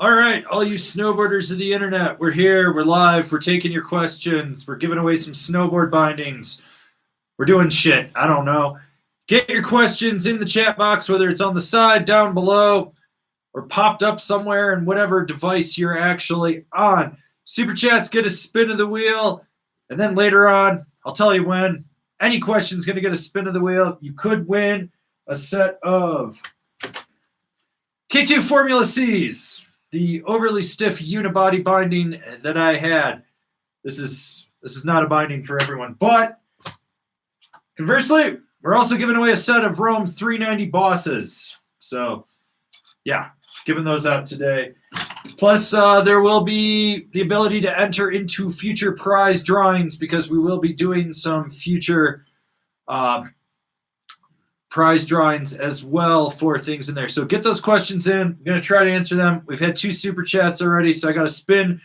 All right, all you snowboarders of the internet, we're here, we're live, we're taking your questions, we're giving away some snowboard bindings, we're doing shit, I don't know. Get your questions in the chat box, whether it's on the side, down below, or popped up somewhere in whatever device you're actually on. Super chats, get a spin of the wheel, and then later on, I'll tell you when, any question's going to get a spin of the wheel. You could win a set of K2 Formula Cs. The overly stiff unibody binding that I had. This is not a binding for everyone, but conversely, we're also giving away a set of Rome 390 bosses. So, yeah, giving those out today. Plus, there will be the ability to enter into future prize drawings because we will be doing some future prize drawings as well for things in there. So get those questions in. I'm going to try to answer them. We've had 2 super chats already, so I got to spin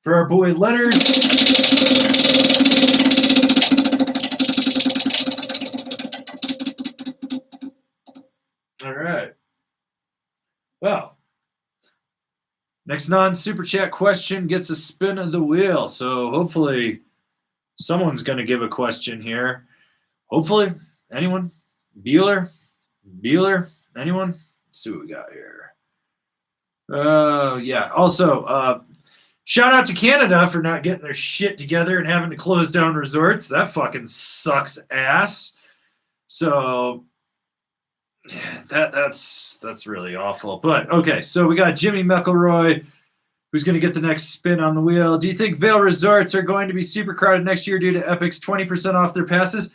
for our boy Letters. All right. Well, next non-super chat question gets a spin of the wheel. So hopefully someone's going to give a question here. Hopefully. Anyone? Bueller, anyone? Let's see what we got here. Yeah. Also, shout out to Canada for not getting their shit together and having to close down resorts. That fucking sucks ass. So that's really awful. But okay, so we got Jimmy McElroy, who's going to get the next spin on the wheel. Do you think Vail resorts are going to be super crowded next year due to Epic's 20% off their passes?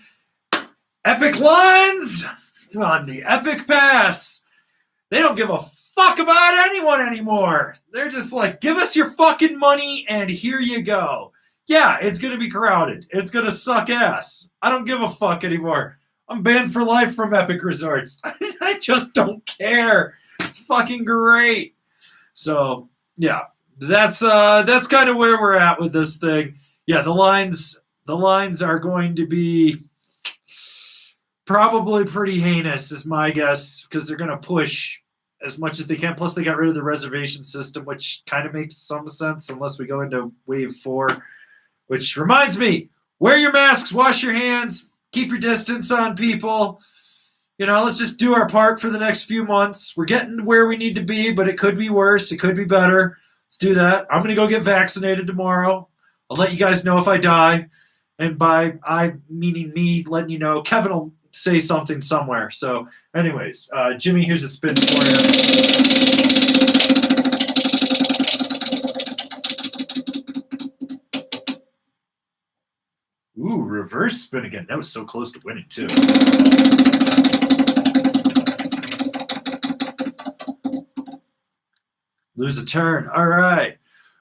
Epic lines on the Epic Pass. They don't give a fuck about anyone anymore. They're just like, give us your fucking money and here you go. Yeah, it's going to be crowded. It's going to suck ass. I don't give a fuck anymore. I'm banned for life from Epic Resorts. I just don't care. It's fucking great. So, yeah, that's kind of where we're at with this thing. Yeah, the lines are going to be probably pretty heinous is my guess because they're going to push as much as they can. Plus, they got rid of the reservation system, which kind of makes some sense unless we go into Wave 4, which reminds me, wear your masks, wash your hands, keep your distance on people. You know, let's just do our part for the next few months. We're getting where we need to be, but it could be worse. It could be better. Let's do that. I'm going to go get vaccinated tomorrow. I'll let you guys know if I die. And by I meaning me letting you know, Kevin will say something somewhere. So anyways, Jimmy, here's a spin for you. Ooh, reverse spin again. That was so close to winning too. Lose a turn. All right.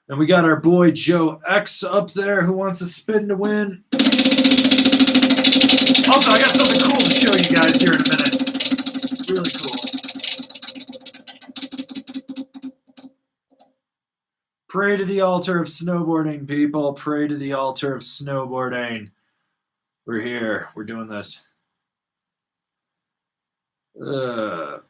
And we got our boy Joe X up there who wants a spin to win. Also, I got something cool to show you guys here in a minute. It's really cool. Pray to the altar of snowboarding, people. Pray to the altar of snowboarding. We're here. We're doing this. Oh,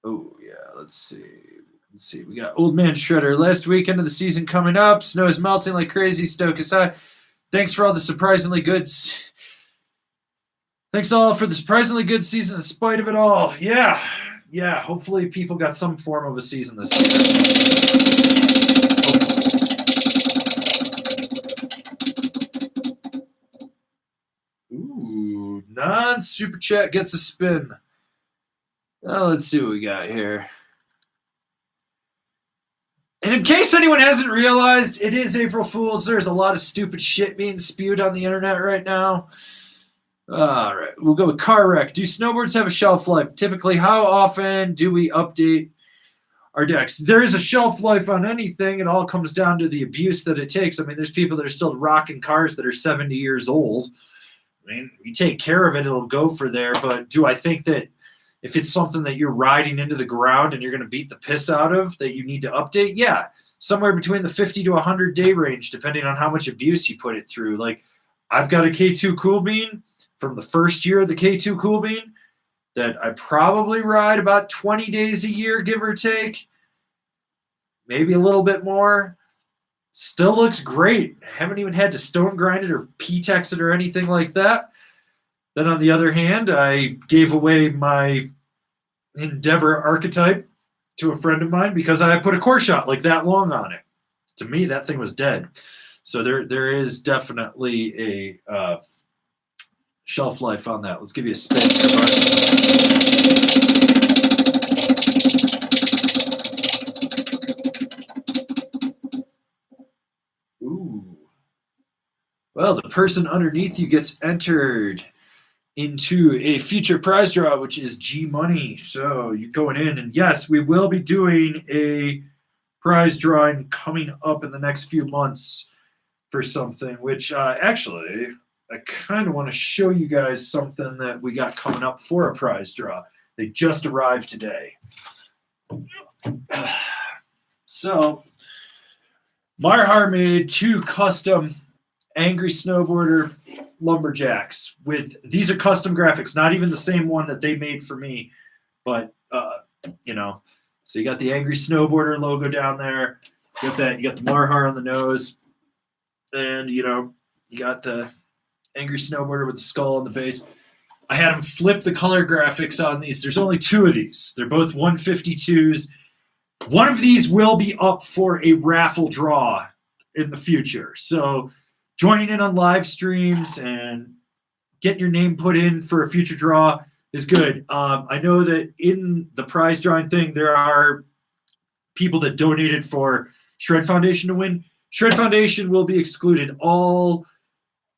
yeah. Let's see. We got Old Man Shredder. Last weekend of the season coming up. Snow is melting like crazy. Stoke is high. Thanks for all the surprisingly good. Thanks all for the surprisingly good season in spite of it all. Yeah. Hopefully people got some form of a season this year. Ooh, non-super chat gets a spin. Well, let's see what we got here. And in case anyone hasn't realized, it is April Fool's. There's a lot of stupid shit being spewed on the internet right now. All right, we'll go with car wreck. Do snowboards have a shelf life? Typically, how often do we update our decks? There is a shelf life on anything. It all comes down to the abuse that it takes. I mean, there's people that are still rocking cars that are 70 years old. I mean, you take care of it, it'll go for there. But do I think that if it's something that you're riding into the ground and you're going to beat the piss out of, that you need to update? Yeah, somewhere between the 50 to 100 day range, depending on how much abuse you put it through. Like, I've got a K2 Cool Bean from the first year of the K2 Cool Bean. that I probably ride about 20 days a year, give or take. Maybe a little bit more. Still looks great. Haven't even had to stone grind it or P-tex it or anything like that. Then on the other hand, I gave away my Endeavor archetype to a friend of mine because I put a core shot like that long on it. To me, that thing was dead. So there is definitely a shelf life on that. Let's give you a spin here, Ooh. Well, the person underneath you gets entered into a future prize draw, which is G Money. So you're going in, and yes, we will be doing a prize drawing coming up in the next few months for something, which actually I kind of want to show you guys something that we got coming up for a prize draw. They just arrived today. So Marhar made 2 custom Angry Snowboarder lumberjacks with, these are custom graphics, not even the same one that they made for me, but you know, so you got the Angry Snowboarder logo down there, you got the Marhar on the nose, and you know, you got the Angry Snowboarder with the skull on the base. I had them flip the color graphics on these. There's only 2 of these. They're both 152s. One of these will be up for a raffle draw in the future. So joining in on live streams and getting your name put in for a future draw is good. I know that in the prize drawing thing, there are people that donated for Shred Foundation to win. Shred Foundation will be excluded. All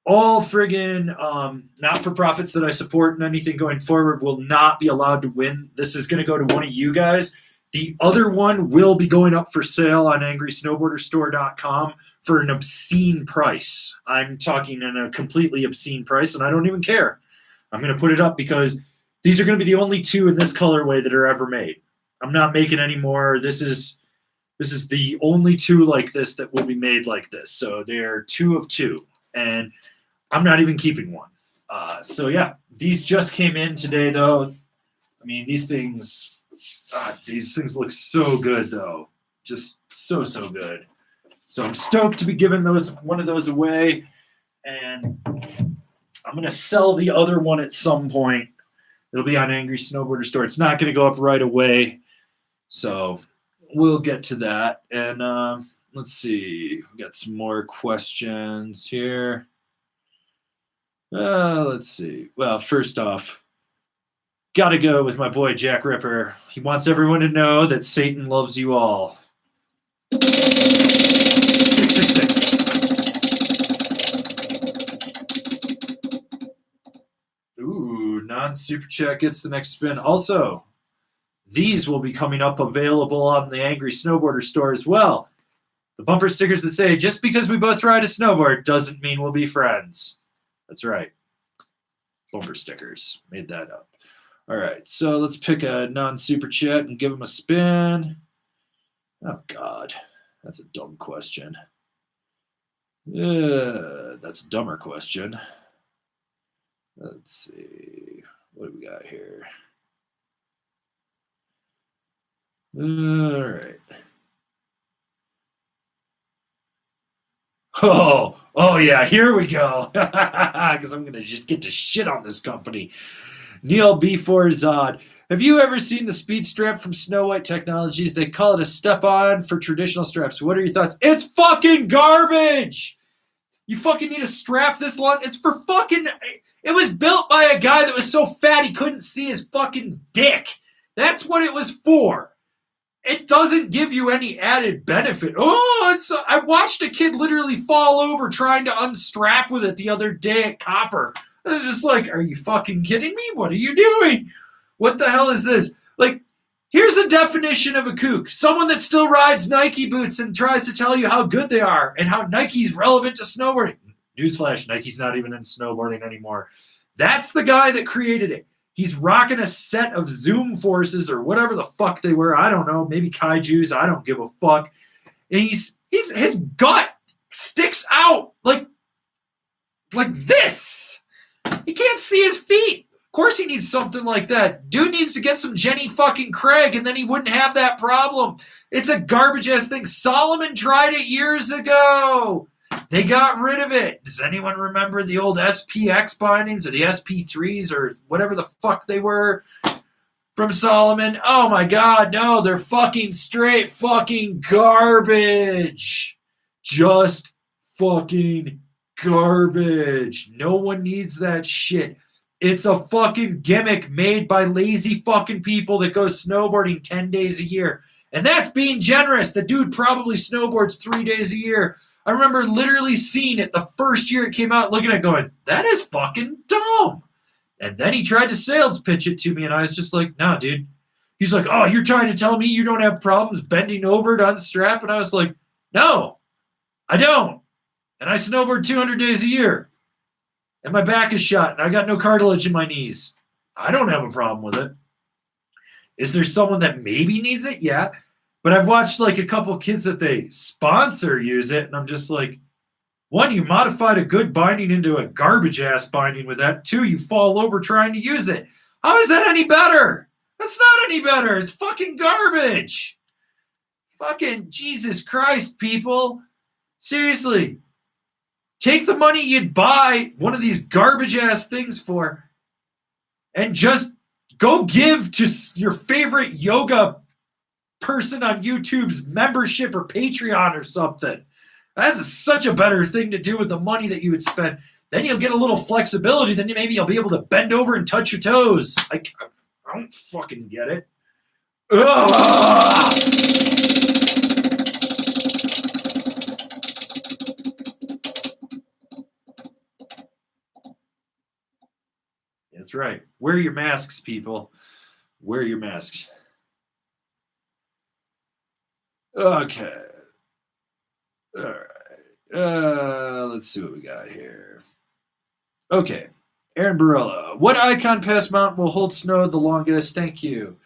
friggin' not-for-profits that I support and anything going forward will not be allowed to win. This is going to go to one of you guys. The other one will be going up for sale on angrysnowboarderstore.com for an obscene price. I'm talking in a completely obscene price, and I don't even care. I'm going to put it up because these are going to be the only 2 in this colorway that are ever made. I'm not making any more. This is the only 2 like this that will be made like this. So they're 2 of 2, and I'm not even keeping one. So yeah, these just came in today, though. I mean, these things look so good, though. Just so good. So I'm stoked to be giving one of those away, and I'm going to sell the other one at some point. It'll be on Angry Snowboarder Store. It's not going to go up right away, so we'll get to that. And let's see. We got some more questions here. Let's see. Well, first off, got to go with my boy Jack Ripper. He wants everyone to know that Satan loves you all. 666. Ooh, non-super chat gets the next spin. Also, these will be coming up available on the Angry Snowboarder store as well. The bumper stickers that say, just because we both ride a snowboard doesn't mean we'll be friends. That's right. Bumper stickers. Made that up. All right, so let's pick a non-super chat and give him a spin. Oh, God. That's a dumb question. That's a dumber question. Let's see. What do we got here? All right. Oh yeah, here we go. Because I'm going to just get to shit on this company. Neil B4 Zod. Have you ever seen the speed strap from Snow White Technologies? They call it a step-on for traditional straps. What are your thoughts? It's fucking garbage! You fucking need to strap this long. It's for fucking... It was built by a guy that was so fat he couldn't see his fucking dick. That's what it was for. It doesn't give you any added benefit. I watched a kid literally fall over trying to unstrap with it the other day at Copper. I was just like, are you fucking kidding me? What are you doing? What the hell is this? Like, here's a definition of a kook. Someone that still rides Nike boots and tries to tell you how good they are and how Nike's relevant to snowboarding. Newsflash, Nike's not even in snowboarding anymore. That's the guy that created it. He's rocking a set of Zoom Forces or whatever the fuck they were. I don't know. Maybe Kaijus. I don't give a fuck. And his gut sticks out like this. He can't see his feet. course he needs something like that. Dude needs to get some Jenny fucking Craig, and then he wouldn't have that problem. It's a garbage-ass thing. Solomon tried it years ago. They got rid of it. Does anyone remember the old SPX bindings or the SP3s or whatever the fuck they were from Solomon? Oh my god, no, they're fucking straight fucking garbage. Just fucking garbage. No one needs that shit. It's a fucking gimmick made by lazy fucking people that go snowboarding 10 days a year. And that's being generous. The dude probably snowboards 3 days a year. I remember literally seeing it the first year it came out, looking at it going, that is fucking dumb. And then he tried to sales pitch it to me, and I was just like, no, dude. He's like, oh, you're trying to tell me you don't have problems bending over to unstrap? And I was like, no, I don't. And I snowboard 200 days a year. And my back is shot, and I got no cartilage in my knees. I don't have a problem with it. Is there someone that maybe needs it? Yeah. But I've watched like a couple kids that they sponsor use it, and I'm just like, one, you modified a good binding into a garbage-ass binding with that. Two, you fall over trying to use it. How is that any better? That's not any better. It's fucking garbage. Fucking Jesus Christ, people. Seriously. Take the money you'd buy one of these garbage-ass things for and just go give to your favorite yoga person on YouTube's membership or Patreon or something. That's such a better thing to do with the money that you would spend. Then you'll get a little flexibility. Then maybe you'll be able to bend over and touch your toes. I don't fucking get it. Ugh! That's right. Wear your masks, people. Wear your masks. Okay. All right. Let's see what we got here. Okay. Aaron Barilla. What icon pass mountain will hold snow the longest? Thank you.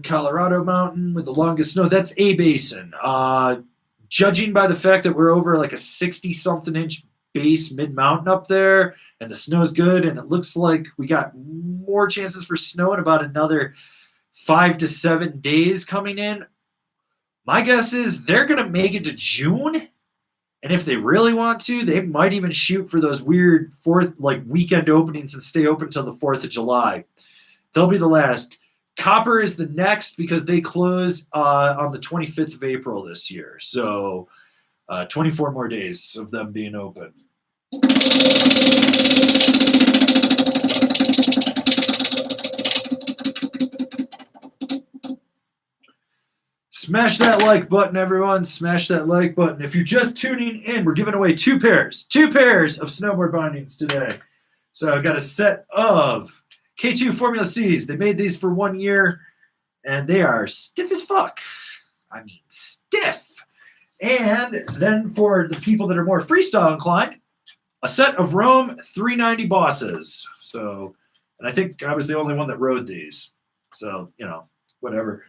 Colorado mountain with the longest snow. That's A Basin. Judging by the fact that we're over like a 60-something inch base mid-mountain up there, and the snow's good, and it looks like we got more chances for snow in about another 5 to 7 days coming in. My guess is they're going to make it to June, and if they really want to, they might even shoot for those weird weekend openings and stay open until the 4th of July. They'll be the last. Copper is the next because they close on the 25th of April this year. So 24 more days of them being open. Smash that like button, everyone. Smash that like button. If you're just tuning in, we're giving away two pairs of snowboard bindings today. So I've got a set of K2 Formula Cs. They made these for 1 year, and they are stiff as fuck. I mean, stiff. And then for the people that are more freestyle inclined, a set of Rome 390 bosses. So, and I think I was the only one that rode these. So, whatever.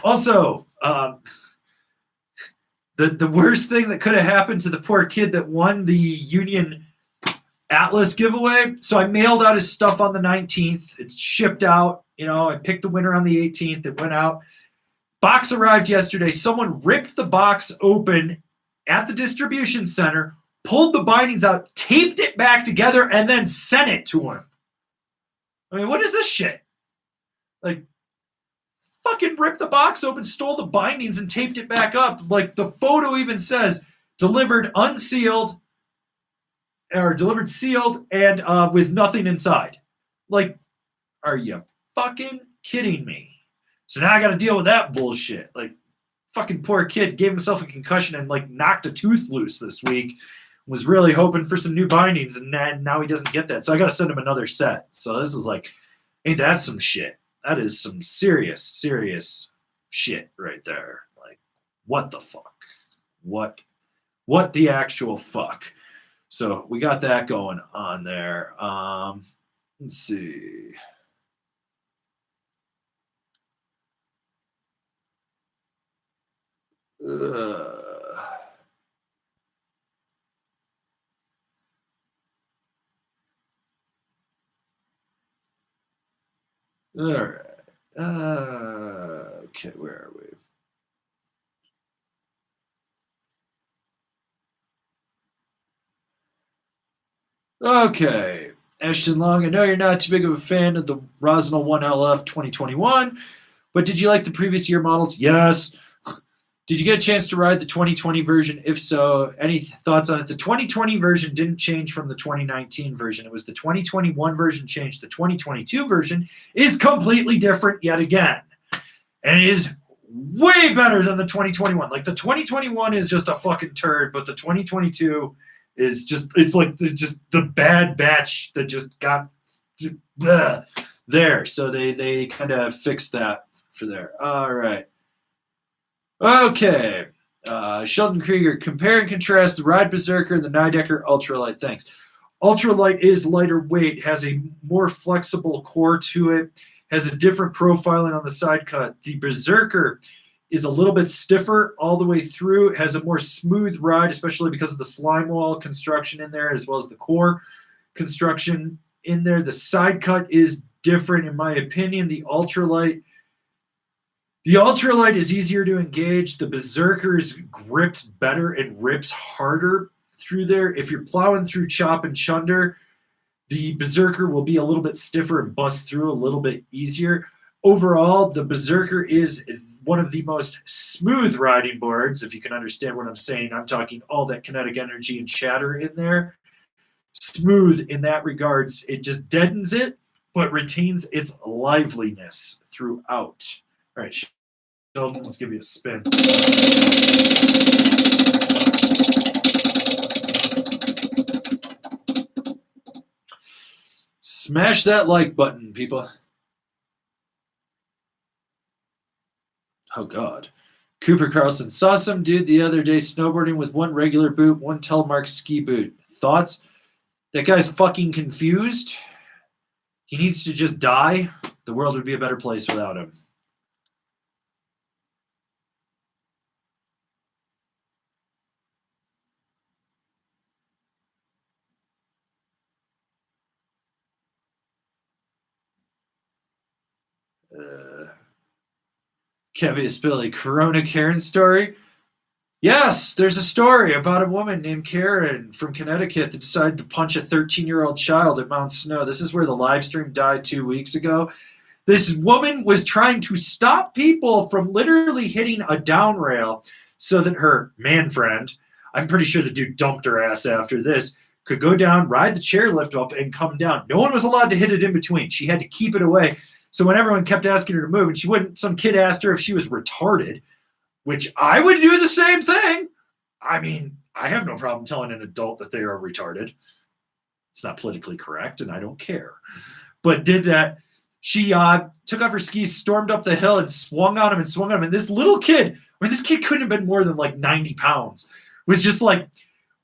Also, the worst thing that could have happened to the poor kid that won the Union Atlas giveaway. So I mailed out his stuff on the 19th. It's shipped out. I picked the winner on the 18th. It went out. Box arrived yesterday. Someone ripped the box open at the distribution center, pulled the bindings out, taped it back together, and then sent it to him. I mean, what is this shit? Like, fucking ripped the box open, stole the bindings, and taped it back up. Like, the photo even says, delivered unsealed, or delivered sealed, and with nothing inside. Like, are you fucking kidding me? So now I got to deal with that bullshit. Like, fucking poor kid gave himself a concussion and, knocked a tooth loose this week. Was really hoping for some new bindings, and now he doesn't get that. So I got to send him another set. So this is ain't that some shit? That is some serious, serious shit right there. Like, what the fuck? What the actual fuck? So we got that going on there. Let's see. All right. Okay, where are we? Okay. Ashton Long, I know you're not too big of a fan of the Rosnell 1LF 2021, but did you like the previous year models? Yes. Did you get a chance to ride the 2020 version? If so, any thoughts on it? The 2020 version didn't change from the 2019 version. It was the 2021 version changed. The 2022 version is completely different yet again. And it is way better than the 2021. Like the 2021 is just a fucking turd, but the 2022 is just it's like just the bad batch that just got there. So they kind of fixed that for there. All right. Okay. Sheldon Krieger, compare and contrast the Ride Berserker and the Nidecker Ultralight. Thanks. Ultralight is lighter weight, has a more flexible core to it, has a different profiling on the side cut. The Berserker is a little bit stiffer all the way through. It has a more smooth ride, especially because of the slime wall construction in there, as well as the core construction in there. The side cut is different, in my opinion. The ultralight is easier to engage. The Berserker's grips better and rips harder through there. If you're plowing through chop and chunder, the Berserker will be a little bit stiffer and bust through a little bit easier. Overall, the Berserker is one of the most smooth riding boards, if you can understand what I'm saying. I'm talking all that kinetic energy and chatter in there. Smooth in that regards. It just deadens it, but retains its liveliness throughout. All right, Sheldon, let's give you a spin. Smash that like button, people. Oh, God. Cooper Carlson. Saw some dude the other day snowboarding with one regular boot, one telemark ski boot. Thoughts? That guy's fucking confused. He needs to just die. The world would be a better place without him. Kevin Spilly, Corona Karen story. Yes, there's a story about a woman named Karen from Connecticut that decided to punch a 13-year-old child at Mount Snow. This is where the live stream died 2 weeks ago. This woman was trying to stop people from literally hitting a down rail so that her man friend, I'm pretty sure the dude dumped her ass after this, could go down, ride the chairlift up, and come down. No one was allowed to hit it in between. She had to keep it away. So when everyone kept asking her to move, and she wouldn't, some kid asked her if she was retarded, which I would do the same thing. I mean, I have no problem telling an adult that they are retarded. It's not politically correct, and I don't care. But did that. She took off her skis, stormed up the hill, and swung on him and swung on him. And this little kid, this kid couldn't have been more than like 90 pounds, was just like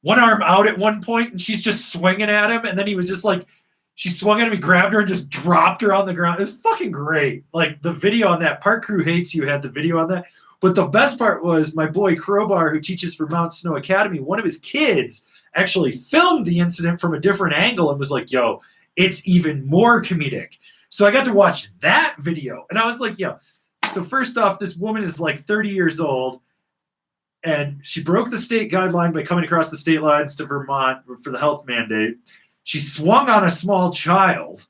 one arm out at one point, and she's just swinging at him. And then he was just like, she swung at him, he grabbed her and just dropped her on the ground. It was fucking great. Like the video on that, Park Crew Hates You had the video on that. But the best part was my boy Crowbar, who teaches for Mount Snow Academy, one of his kids actually filmed the incident from a different angle and was like, yo, it's even more comedic. So I got to watch that video. And I was like, yo. So first off, this woman is like 30 years old. And she broke the state guideline by coming across the state lines to Vermont for the health mandate. She swung on a small child.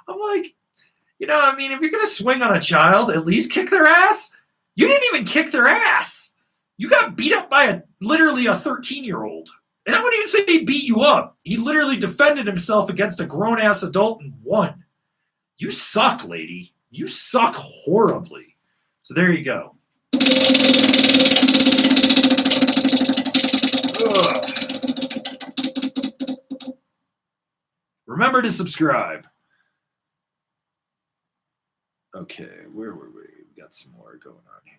I'm like, if you're going to swing on a child, at least kick their ass. You didn't even kick their ass. You got beat up by literally a 13-year-old. And I wouldn't even say he beat you up. He literally defended himself against a grown-ass adult and won. You suck, lady. You suck horribly. So there you go. Ugh. Remember to subscribe. Okay, where were we? We got some more going on here.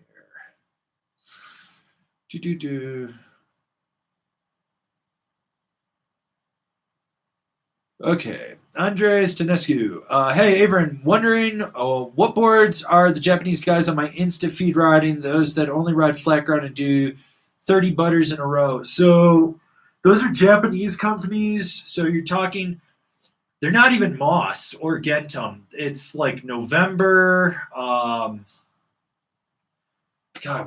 Okay, Andres Tanescu. Hey, Avran, wondering what boards are the Japanese guys on my Insta feed riding? Those that only ride flat ground and do 30 butters in a row. So those are Japanese companies. So you're talking, they're not even moss or gentum. It's like November. God,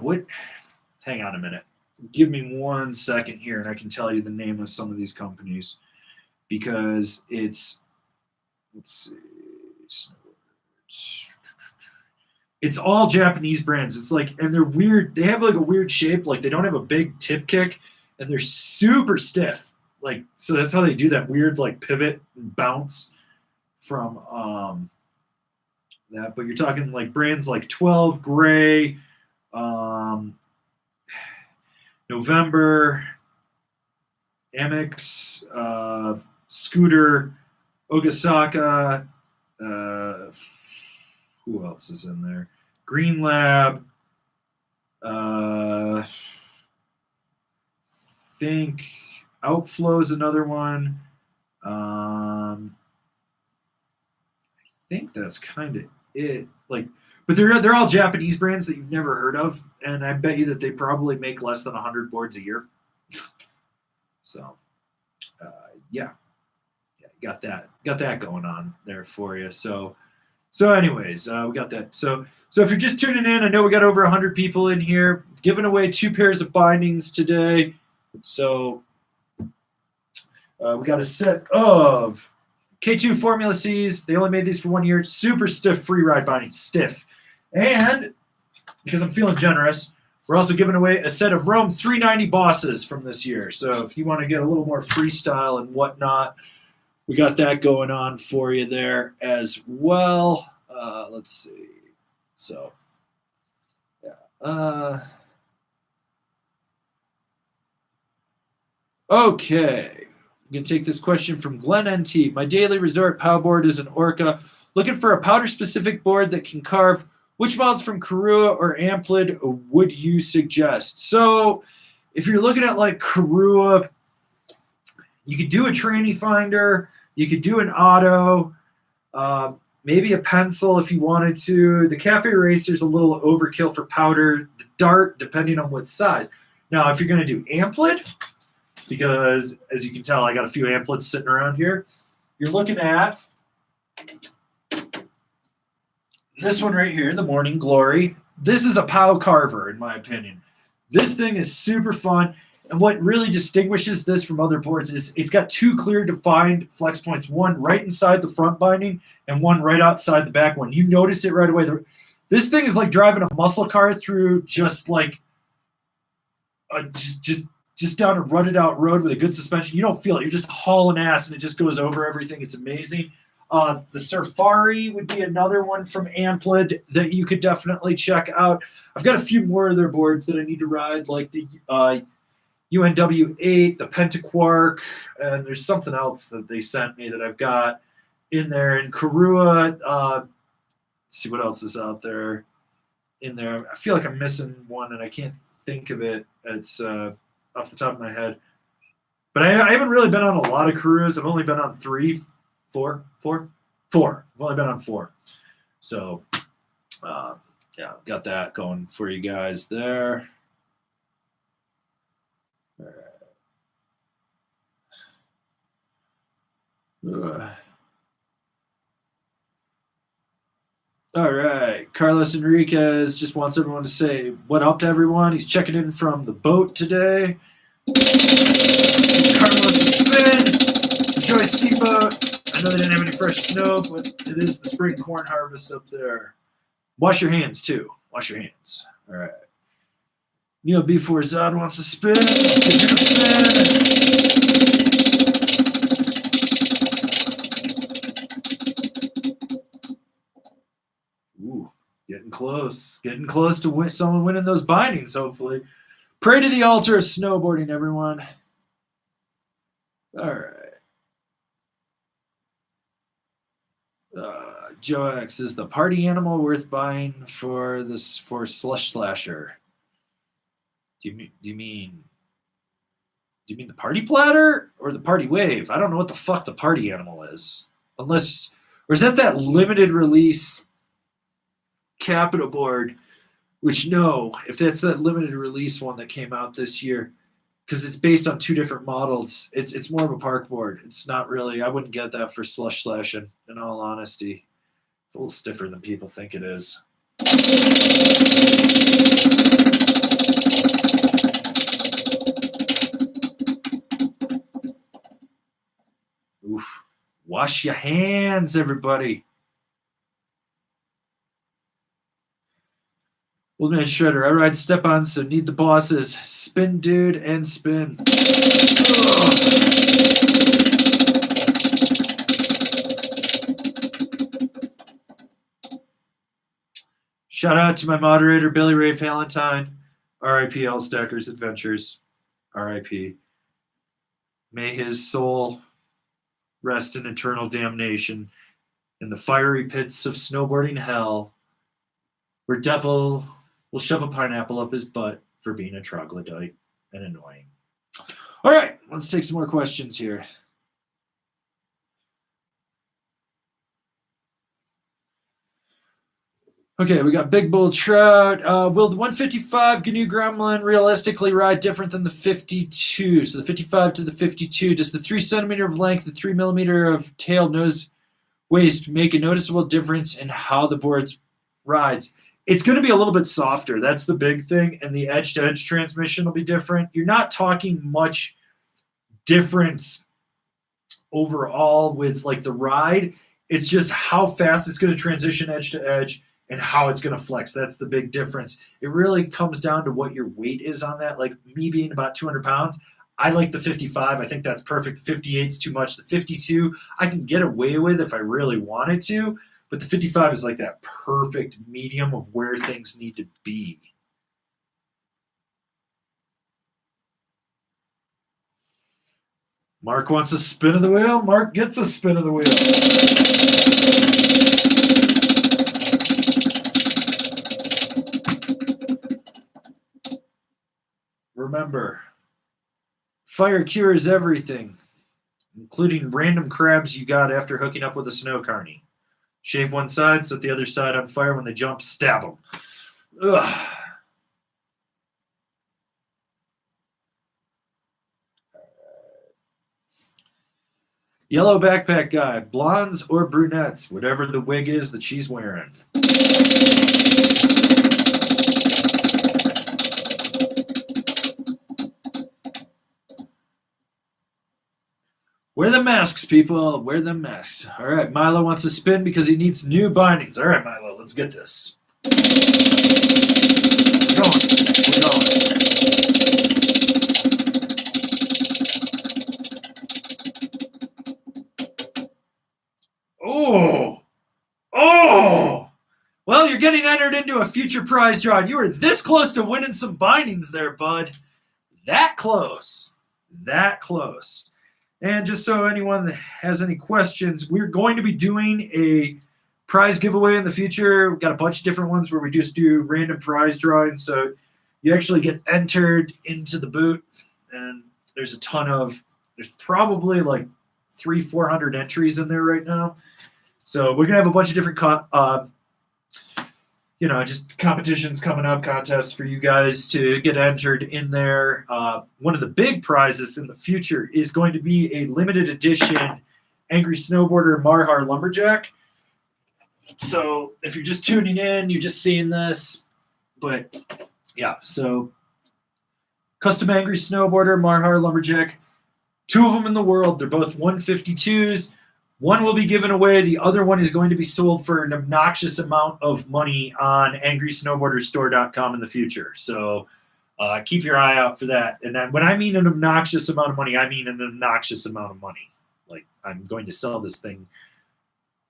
what? Hang on a minute. Give me 1 second here, and I can tell you the name of some of these companies because it's. Let's see. It's all Japanese brands. It's like, and they're weird. They have like a weird shape. Like they don't have a big tip kick, and they're super stiff. Like, so that's how they do that weird like pivot and bounce from that. But you're talking like brands like 12 Gray, November, Amex, Scooter, Ogasaka. Who else is in there? Green Lab. Think Outflow's another one. I think that's kind of it. Like, but they're all Japanese brands that you've never heard of, and I bet you that they probably make less than 100 boards a year. So, yeah, got that going on there for you. So anyways, we got that. So if you're just tuning in, I know we got over 100 people in here, giving away 2 pairs of bindings today. So we got a set of K2 Formula Cs. They only made these for 1 year. Super stiff free ride bindings, stiff. And because I'm feeling generous, we're also giving away a set of Rome 390 bosses from this year. So if you want to get a little more freestyle and whatnot, we got that going on for you there as well. Let's see. So, yeah. Okay. I'm going to take this question from Glenn NT. My daily resort pow board is an Orca. Looking for a powder-specific board that can carve. Which mounts from Karua or Amplid would you suggest? So if you're looking at like Karua, you could do a tranny finder. You could do an auto, maybe a pencil if you wanted to. The Cafe Racer is a little overkill for powder. The Dart, depending on what size. Now, if you're going to do Amplid, because as you can tell, I got a few Amplids sitting around here, you're looking at this one right here, the Morning Glory. This is a POW carver, in my opinion. This thing is super fun. And what really distinguishes this from other boards is it's got 2 clear defined flex points, one right inside the front binding and one right outside the back one. You notice it right away. This thing is like driving a muscle car through just like just down a rutted out road with a good suspension. You don't feel it. You're just hauling ass and it just goes over everything. It's amazing. The Safari would be another one from Amplid that you could definitely check out. I've got a few more of their boards that I need to ride, like the UNW8, the Pentaquark, and there's something else that they sent me that I've got in there. And Karua, let's see what else is out there in there. I feel like I'm missing one, and I can't think of it. It's off the top of my head. But I haven't really been on a lot of Karuas. I've only been on 4. I've only been on 4. So, yeah, got that going for you guys there. All right. Carlos Enriquez just wants everyone to say what up to everyone. He's checking in from the boat today. Carlos a spin. Enjoy Steamboat. I know they didn't have any fresh snow, but it is the spring corn harvest up there. Wash your hands, too. Wash your hands. All right. Neil B4 Zod wants to spin. Let's give him a spin. Ooh, getting close. Getting close to someone winning those bindings, hopefully. Pray to the altar of snowboarding, everyone. All right. Joe X, is the party animal worth buying for Slush Slasher? Do you mean the party platter or the party wave? I don't know what the fuck the party animal is. Or is that limited release Capita board? Which no, if that's that limited release one that came out this year, because it's based on two different models. It's more of a park board. It's not really. I wouldn't get that for slush slashing. In all honesty, it's a little stiffer than people think it is. Oof. Wash your hands, everybody. Old Man Shredder, I ride step-on, so need the bosses. Spin, dude, and spin. Ugh. Shout out to my moderator, Billy Ray Valentine. R.I.P. L-Stackers Adventures. R.I.P. May his soul rest in eternal damnation in the fiery pits of snowboarding hell, where devil will shove a pineapple up his butt for being a troglodyte and annoying. All right, let's take some more questions here. Okay, we got Big Bull Trout. Will the 155 GNU Gremlin realistically ride different than the 52? So the 55 to the 52, does the 3 centimeter of length and 3 millimeter of tail nose waist make a noticeable difference in how the board rides? It's going to be a little bit softer. That's the big thing. And the edge-to-edge transmission will be different. You're not talking much difference overall with like the ride. It's just how fast it's going to transition edge to edge and how it's going to flex. That's the big difference. It really comes down to what your weight is on that. Like me being about 200 pounds, I like the 55. I think that's perfect. The 58 is too much. The 52, I can get away with if I really wanted to. But the 55 is like that perfect medium of where things need to be. Mark wants a spin of the wheel. Mark gets a spin of the wheel. Remember, fire cures everything, including random crabs you got after hooking up with a snow carny. Shave one side, set the other side on fire. When they jump, stab them. Ugh. Yellow backpack guy, blondes or brunettes, whatever the wig is that she's wearing. Wear the masks, people. Wear the masks. All right, Milo wants to spin because he needs new bindings. All right, Milo, let's get this. We're going. We're going. Oh! Oh! Well, you're getting entered into a future prize draw. You were this close to winning some bindings there, bud. That close. That close. And just so anyone that has any questions, we're going to be doing a prize giveaway in the future. We've got a bunch of different ones where we just do random prize drawings. So you actually get entered into the boot. And there's a ton of, there's probably like 300-400 entries in there right now. So we're going to have a bunch of different just competitions coming up, contests for you guys to get entered in there. One of the big prizes in the future is going to be a limited edition Angry Snowboarder Marhar Lumberjack. So if you're just tuning in, you're just seeing this. But yeah, so custom Angry Snowboarder Marhar Lumberjack. 2 of them in the world. They're both 152s. One will be given away. The other one is going to be sold for an obnoxious amount of money on angrysnowboarderstore.com in the future. So keep your eye out for that. And then when I mean an obnoxious amount of money, I mean an obnoxious amount of money. Like I'm going to sell this thing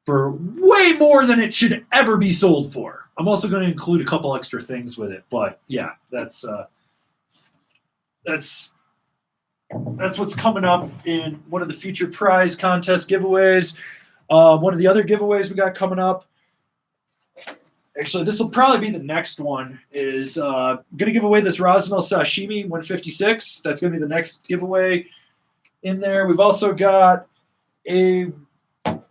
for way more than it should ever be sold for. I'm also going to include a couple extra things with it. But yeah, that's what's coming up in one of the future prize contest giveaways. One of the other giveaways we got coming up, actually, this will probably be the next one, is going to give away this Rosmel Sashimi 156. That's going to be the next giveaway in there. We've also got a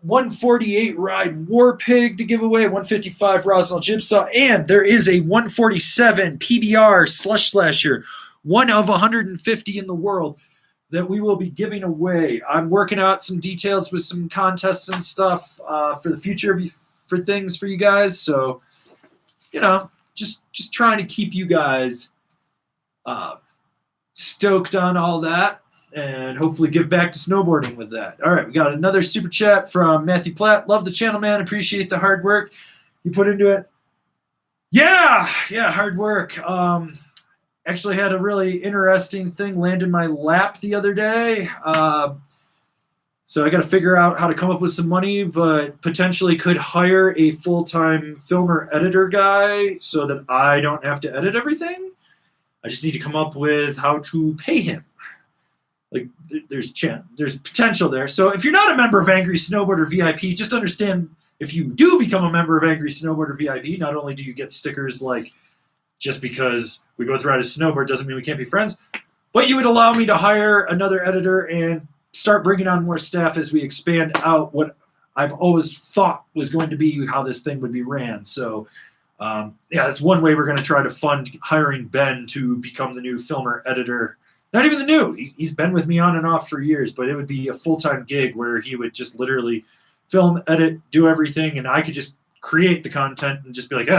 148 Ride War Pig to give away, 155 Rosmel Jibsaw, and there is a 147 PBR Slush Slasher one of 150 in the world that we will be giving away. I'm working out some details with some contests and stuff for the future for things for you guys. So, you know, just trying to keep you guys stoked on all that and hopefully give back to snowboarding with that. All right, we got another super chat from Matthew Platt. Love the channel, man. Appreciate the hard work you put into it. Yeah, hard work. Actually had a really interesting thing land in my lap the other day. So I got to figure out how to come up with some money, but potentially could hire a full-time filmer editor guy so that I don't have to edit everything. I just need to come up with how to pay him. Like, there's potential there. So if you're not a member of Angry Snowboarder VIP, just understand if you do become a member of Angry Snowboarder VIP, not only do you get stickers like just because we both ride a snowboard doesn't mean we can't be friends, but you would allow me to hire another editor and start bringing on more staff as we expand out what I've always thought was going to be how this thing would be ran. So, yeah, that's one way we're going to try to fund hiring Ben to become the new filmer editor. Not even the new. He's been with me on and off for years, but it would be a full-time gig where he would just literally film, edit, do everything, and I could just create the content and just be like,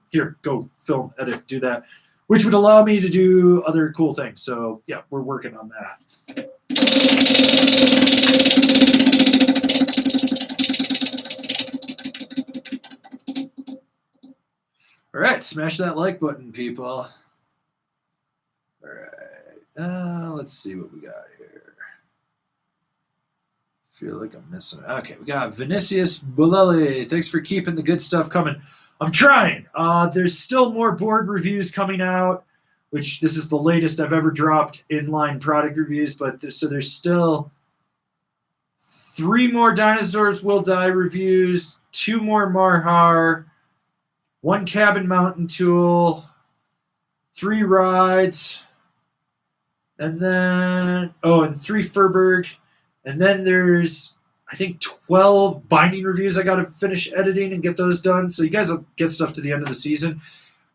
here, go film, edit, do that, which would allow me to do other cool things. So, yeah, we're working on that. All right, smash that like button, people. All right, let's see what we got here. Feel like I'm missing it. Okay, we got Vinicius Bulelli. Thanks for keeping the good stuff coming. I'm trying. There's still more board reviews coming out, which this is the latest I've ever dropped inline product reviews, but there's still 3 more Dinosaurs Will Die reviews, 2 more Marhar, 1 cabin mountain tool, 3 rides, and then, and 3 Furberg. And then there's, I think, 12 binding reviews I got to finish editing and get those done. So you guys will get stuff to the end of the season.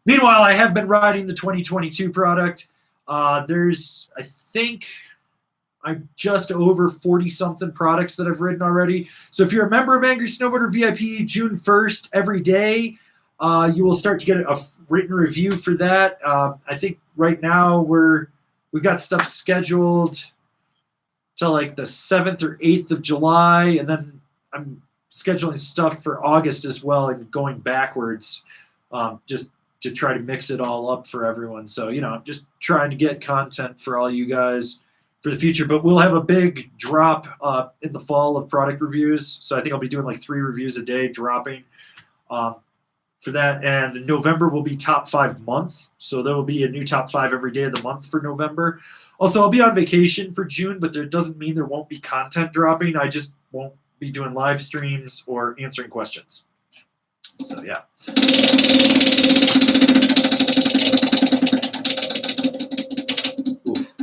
Meanwhile, I have been riding the 2022 product. There's, I think, I'm just over 40-something products that I've ridden already. So if you're a member of Angry Snowboarder VIP, June 1st, every day, you will start to get a written review for that. I think right now we've got stuff scheduled till like the 7th or 8th of July, and then I'm scheduling stuff for August as well and going backwards just to try to mix it all up for everyone. So, you know, just trying to get content for all you guys for the future. But we'll have a big drop in the fall of product reviews. So I think I'll be doing like 3 reviews a day dropping for that. And November will be top 5 month. So there will be a new top 5 every day of the month for November. Also, I'll be on vacation for June, but that doesn't mean there won't be content dropping. I just won't be doing live streams or answering questions. So, yeah. Oof.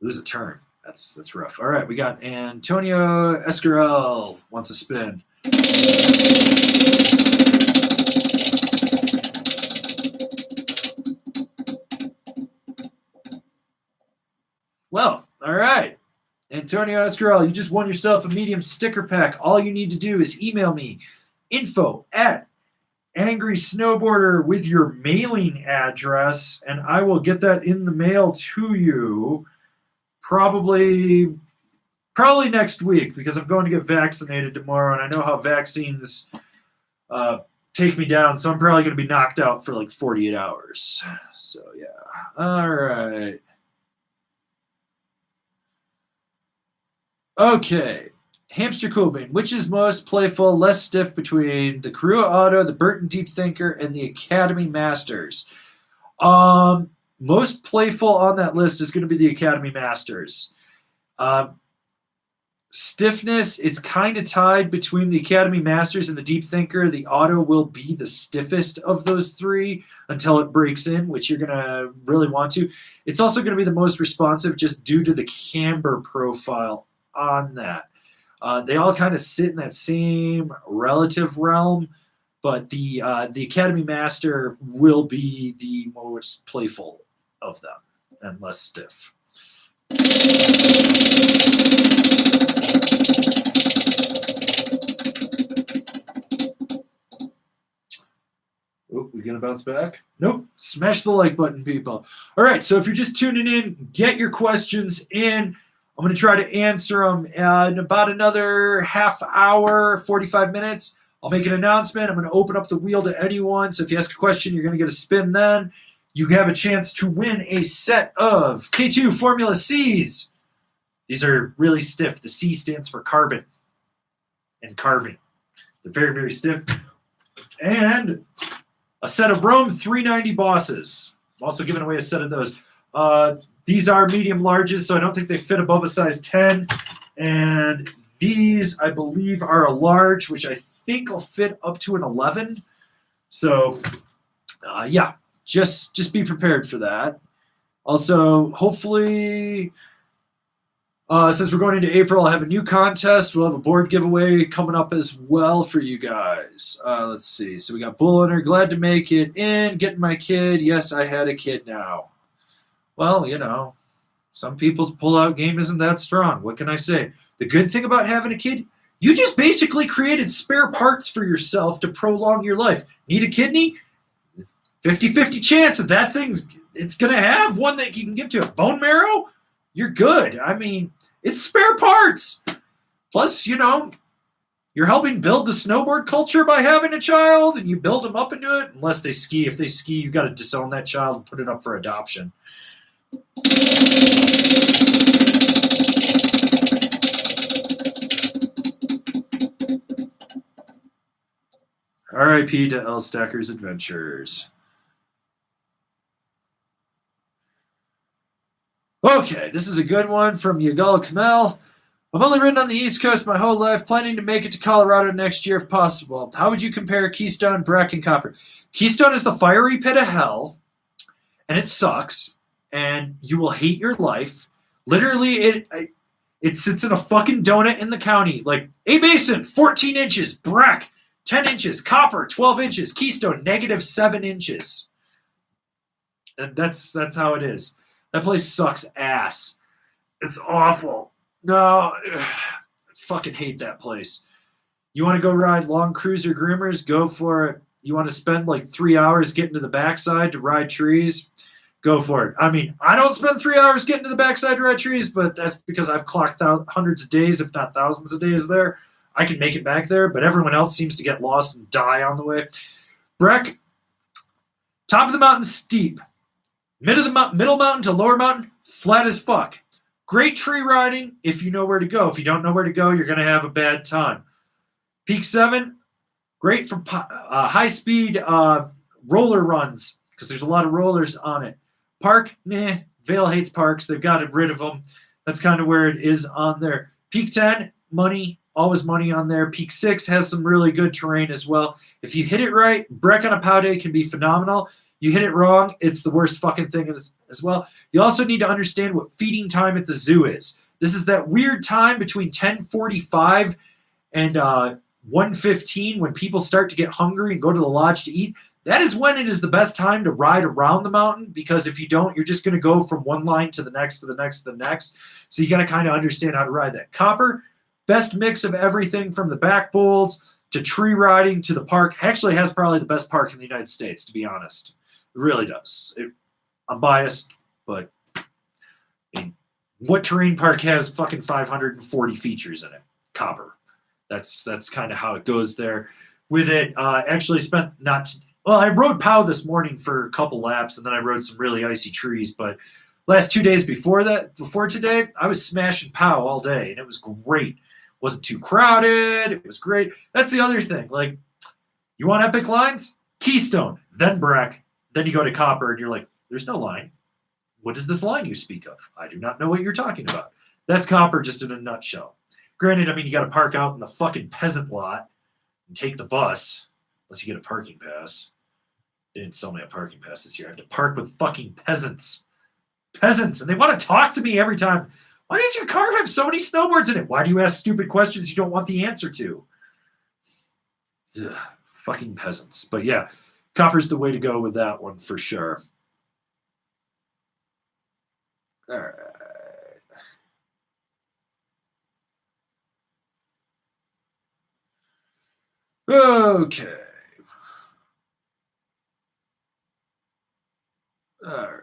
Lose a turn. That's rough. All right, we got Antonio Escarel wants a spin. Well, all right. Antonio Escarel, you just won yourself a medium sticker pack. All you need to do is email me, info@angrysnowboarder with your mailing address, and I will get that in the mail to you probably next week because I'm going to get vaccinated tomorrow, and I know how vaccines take me down, so I'm probably going to be knocked out for like 48 hours. So, yeah. All right. Okay, Hamster Coolbean. Which is most playful, less stiff between the Karua Auto, the Burton Deep Thinker, and the Academy Masters? Most playful on that list is going to be the Academy Masters. Stiffness, it's kind of tied between the Academy Masters and the Deep Thinker. The Auto will be the stiffest of those 3 until it breaks in, which you're going to really want to. It's also going to be the most responsive just due to the camber profile on that. They all kind of sit in that same relative realm, but the Academy Master will be the most playful of them and less stiff. Oh, we gonna bounce back? Nope. Smash the like button, people. All right, so if you're just tuning in, get your questions in. I'm going to try to answer them in about another half hour, 45 minutes. I'll make an announcement. I'm going to open up the wheel to anyone. So if you ask a question, you're going to get a spin then. You have a chance to win a set of K2 Formula Cs. These are really stiff. The C stands for carbon and carving. They're very, very stiff. And a set of Rome 390 bosses. I'm also giving away a set of those. These are medium larges, so I don't think they fit above a size 10. And these, I believe, are a large, which I think will fit up to an 11. So, yeah, just be prepared for that. Also, hopefully, since we're going into April, I'll have a new contest. We'll have a board giveaway coming up as well for you guys. Let's see. So we got Bull Owner, glad to make it in, getting my kid. Yes, I had a kid now. Well, you know, some people's pull-out game isn't that strong. What can I say? The good thing about having a kid, you just basically created spare parts for yourself to prolong your life. Need a kidney? 50-50 chance that it's going to have one that you can give to it. Bone marrow? You're good. I mean, it's spare parts. Plus, you know, you're helping build the snowboard culture by having a child, and you build them up into it. Unless they ski. If they ski, you got to disown that child and put it up for adoption. R.I.P. to L. Stacker's Adventures. Okay, this is a good one from Yagal Kamel. I've only ridden on the East Coast my whole life, planning to make it to Colorado next year if possible. How would you compare Keystone, Breck, and Copper? Keystone is the fiery pit of hell, and it sucks. And you will hate your life. Literally, it sits in a fucking donut in the county. Like, A-Basin, 14 inches. Breck, 10 inches. Copper, 12 inches. Keystone, -7 inches. And that's how it is. That place sucks ass. It's awful. No, I fucking hate that place. You want to go ride long cruiser groomers? Go for it. You want to spend like 3 hours getting to the backside to ride trees? Go for it. I mean, I don't spend 3 hours getting to the backside to ride trees, but that's because I've clocked out hundreds of days, if not thousands of days there. I can make it back there, but everyone else seems to get lost and die on the way. Breck, top of the mountain steep. Middle mountain to lower mountain, flat as fuck. Great tree riding if you know where to go. If you don't know where to go, you're going to have a bad time. Peak 7, great for high-speed roller runs because there's a lot of rollers on it. Park, meh. Vail hates parks. They've got rid of them. That's kind of where it is on there. Peak 10, money. Always money on there. Peak 6 has some really good terrain as well. If you hit it right, Breck on a pow day can be phenomenal. You hit it wrong, it's the worst fucking thing as well. You also need to understand what feeding time at the zoo is. This is that weird time between 10:45 and 1:15 when people start to get hungry and go to the lodge to eat. That is when it is the best time to ride around the mountain, because if you don't, you're just going to go from one line to the next, to the next, to the next. So you got to kind of understand how to ride that. Copper, best mix of everything from the back bowls to tree riding to the park. Actually has probably the best park in the United States, to be honest. It really does. I'm biased, but I mean, what terrain park has fucking 540 features in it? Copper. That's kind of how it goes there. With it, actually spent I rode POW this morning for a couple laps, and then I rode some really icy trees. But last 2 days before today, I was smashing POW all day, and it was great. Wasn't too crowded. It was great. That's the other thing. Like, you want epic lines? Keystone, then Breck, then you go to Copper, and you're like, there's no line. What is this line you speak of? I do not know what you're talking about. That's Copper just in a nutshell. Granted, I mean, you got to park out in the fucking peasant lot and take the bus, unless you get a parking pass. They didn't sell me a parking pass this year. I have to park with fucking peasants. Peasants, and they want to talk to me every time. Why does your car have so many snowboards in it? Why do you ask stupid questions you don't want the answer to? Ugh, Fucking peasants. But yeah, copper's the way to go with that one for sure. All right. Okay. All right.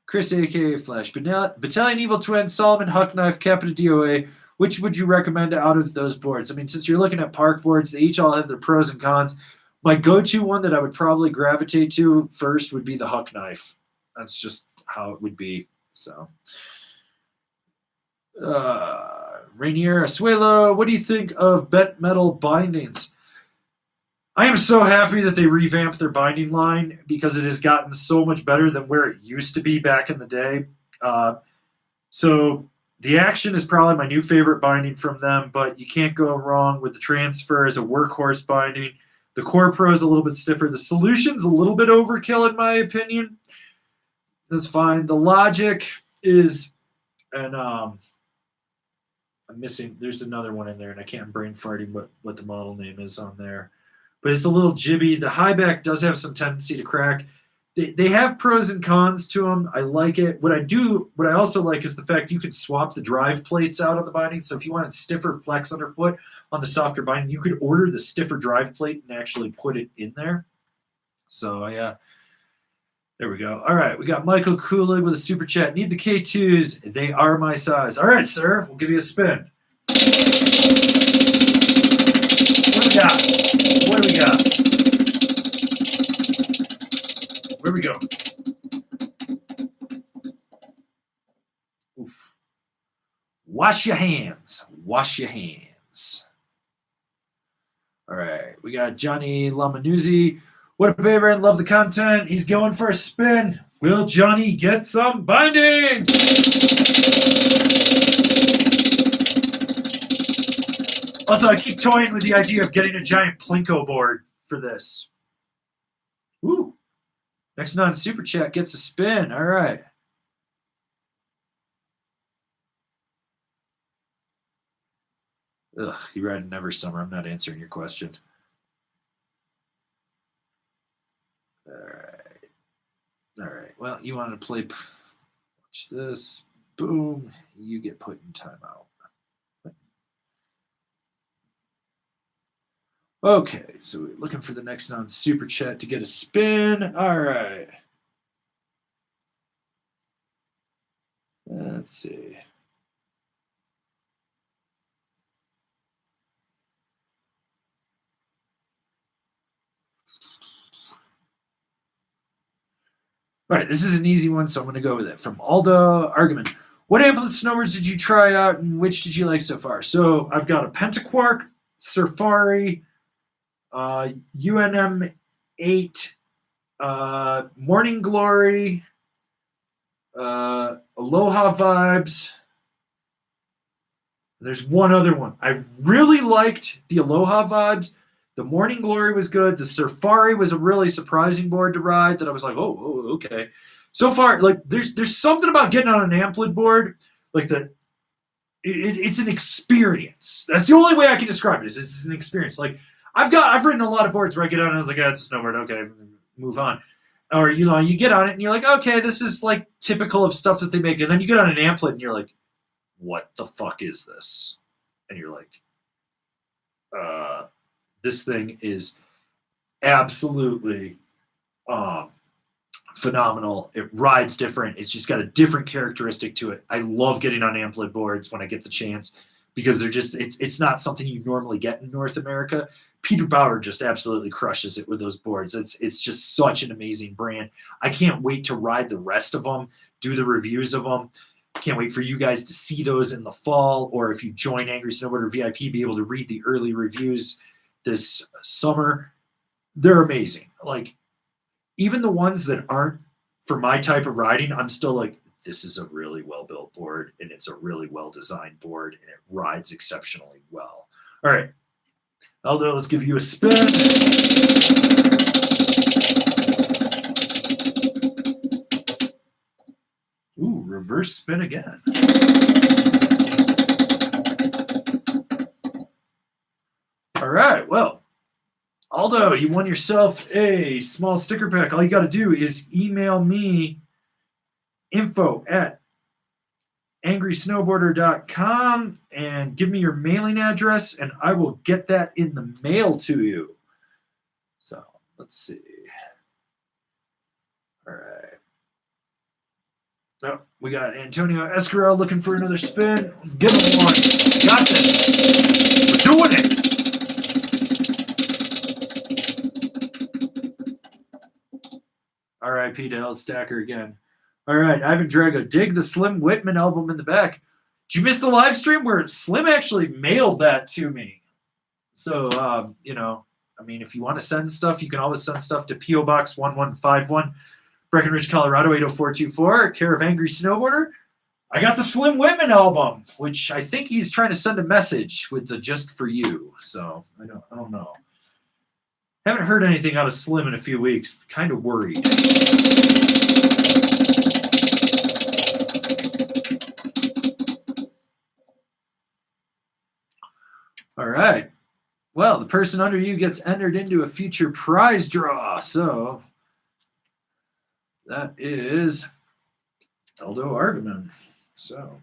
Chris, aka Flash, Battalion Evil Twin, Solomon, Huck Knife, Capita DOA. Which would you recommend out of those boards? I mean, since you're looking at park boards, they each all have their pros and cons. My go-to one that I would probably gravitate to first would be the Huck Knife. That's just how it would be. So, Rainier Asuelo, what do you think of bent metal bindings? I am so happy that they revamped their binding line because it has gotten so much better than where it used to be back in the day. So the Action is probably my new favorite binding from them, but you can't go wrong with the Transfer as a workhorse binding. The Core Pro is a little bit stiffer. The Solution's a little bit overkill in my opinion. That's fine. The Logic is, and I'm missing, there's another one in there, and I can't brain farting what the model name is on there. But it's a little jibby. The high back does have some tendency to crack. They have pros and cons to them. I like it. What I also like is the fact you can swap the drive plates out on the binding. So if you wanted stiffer flex underfoot on the softer binding, you could order the stiffer drive plate and actually put it in there. So yeah, there we go. All right, we got Michael Cooley with a super chat. Need the K2s. They are my size. All right, sir. We'll give you a spin. What do we got? What do we got? Where we go? Oof. Wash your hands. Wash your hands. All right. We got Johnny Lamanuzzi. What up, Avran? Love the content. He's going for a spin. Will Johnny get some bindings? Also, I keep toying with the idea of getting a giant Plinko board for this. Ooh. Next non-super chat gets a spin. All right. Ugh, you ride Never Summer. I'm not answering your question. All right. All right. Well, you wanted to play. Watch this. Boom. You get put in timeout. Okay, so we're looking for the next non-super chat to get a spin. All right. Let's see. All right, this is an easy one, so I'm going to go with it. From Alda Argument. What amplet snowboards did you try out, and which did you like so far? So I've got a Pentaquark, Safari, UNM 8, Morning Glory, Aloha Vibes. There's one other one. I really liked the Aloha Vibes. The Morning Glory was good. The Safari was a really surprising board to ride that I was like, oh, okay. So far, like there's something about getting on an amplit board, like it's an experience. That's the only way I can describe it. Is it's an experience. Like I've ridden a lot of boards where I get on and I was like, yeah, it's a snowboard. Okay, move on. Or you get on it and you're like, okay, this is like typical of stuff that they make, and then you get on an amplit and you're like, what the fuck is this? And you're like, this thing is absolutely phenomenal. It rides different. It's just got a different characteristic to it. I love getting on amplit boards when I get the chance because they're just it's not something you normally get in North America. Peter Bauer just absolutely crushes it with those boards. It's just such an amazing brand. I can't wait to ride the rest of them, do the reviews of them. Can't wait for you guys to see those in the fall, or if you join Angry Snowboarder VIP, be able to read the early reviews this summer. They're amazing. Like, even the ones that aren't for my type of riding, I'm still like, this is a really well-built board, and it's a really well-designed board, and it rides exceptionally well. All right, Aldo, let's give you a spin. Ooh, reverse spin again. All right, well, Aldo, you won yourself a small sticker pack. All you got to do is email me info@angrysnowboarder.com and give me your mailing address, and I will get that in the mail to you. So let's see. All right. Oh, we got Antonio Escarel looking for another spin. Let's give him one. Got this. We're doing it. R.I.P. to El Stacker again. All right, Ivan Drago, dig the Slim Whitman album in the back. Did you miss the live stream where Slim actually mailed that to me? So, you know, I mean, if you want to send stuff, you can always send stuff to P.O. Box 1151, Breckenridge, Colorado 80424, care of Angry Snowboarder. I got the Slim Whitman album, which I think he's trying to send a message with the "just for you." So I don't know. Haven't heard anything out of Slim in a few weeks. Kind of worried. All right. Well, the person under you gets entered into a future prize draw. So that is Eldo Argaman. So,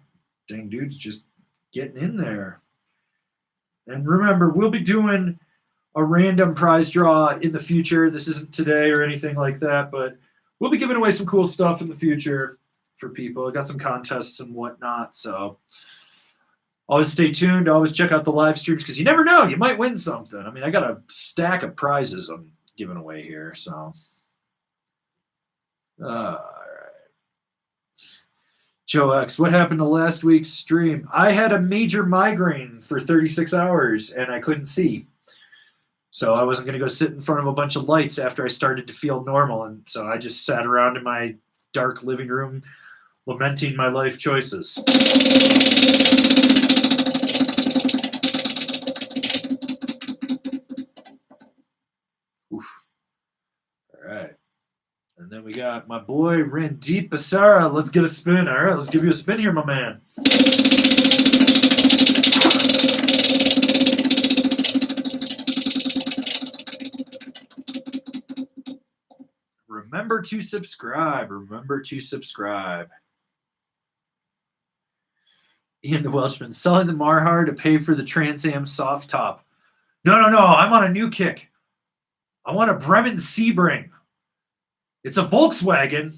dang dude's just getting in there. And remember, we'll be doing a random prize draw in the future. This isn't today or anything like that, but we'll be giving away some cool stuff in the future for people. I got some contests and whatnot, so always stay tuned. Always check out the live streams because you never know. You might win something. I mean, I got a stack of prizes I'm giving away here, so. All right. Joe X, what happened to last week's stream? I had a major migraine for 36 hours and I couldn't see. So I wasn't going to go sit in front of a bunch of lights after I started to feel normal. And so I just sat around in my dark living room lamenting my life choices. Oof. All right. And then we got my boy Randeep Basara. Let's get a spin. All right, let's give you a spin here, my man. Remember to subscribe. Remember to subscribe. Ian the Welshman, selling the Marhar to pay for the Trans Am soft top. No. I'm on a new kick. I want a Bremen Sebring. It's a Volkswagen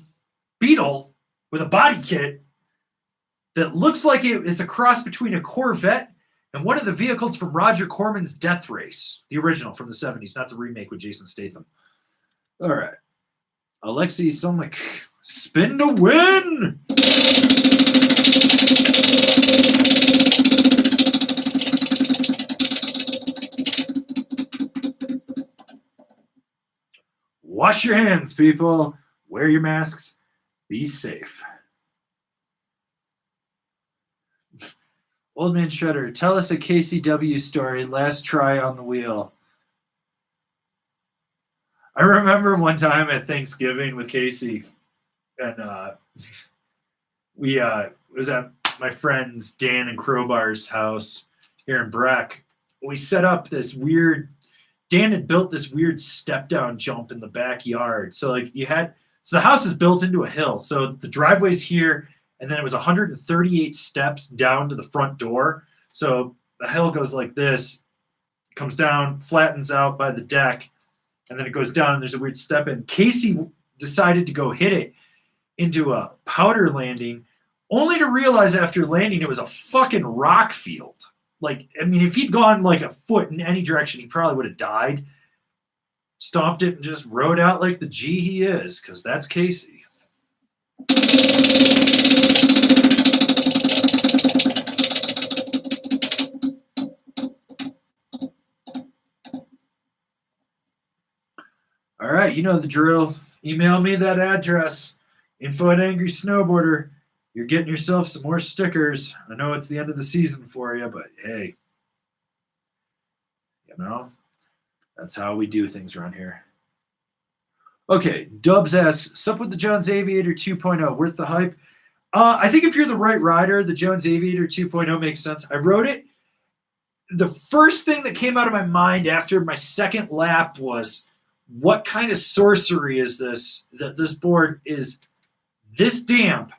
Beetle with a body kit that looks like it's a cross between a Corvette and one of the vehicles from Roger Corman's Death Race, the original from the 70s, not the remake with Jason Statham. All right. Alexei Somlik, spin to win! Wash your hands, people. Wear your masks. Be safe. Old Man Shredder, tell us a KCW story. Last try on the wheel. I remember one time at Thanksgiving with Casey, and we was at my friends Dan and Crowbar's house here in Breck. We set up this weird. Dan had built this weird step down jump in the backyard. So the house is built into a hill. So the driveway's here, and then it was 138 steps down to the front door. So the hill goes like this, comes down, flattens out by the deck, and then it goes down and there's a weird step in. Casey decided to go hit it into a powder landing, only to realize after landing it was a fucking rock field. Like, I mean, if he'd gone like a foot in any direction, he probably would have died. Stomped it and just rode out like the G he is, because that's Casey. All right, you know the drill. Email me that address, info@angrysnowboarder. You're getting yourself some more stickers. I know it's the end of the season for you, but hey, you know, that's how we do things around here. Okay, Dubs asks, sup with the Jones Aviator 2.0, worth the hype? I think if you're the right rider, the Jones Aviator 2.0 makes sense. I rode it. the first thing that came out of my mind after my second lap was, what kind of sorcery is this? That this board is this damp,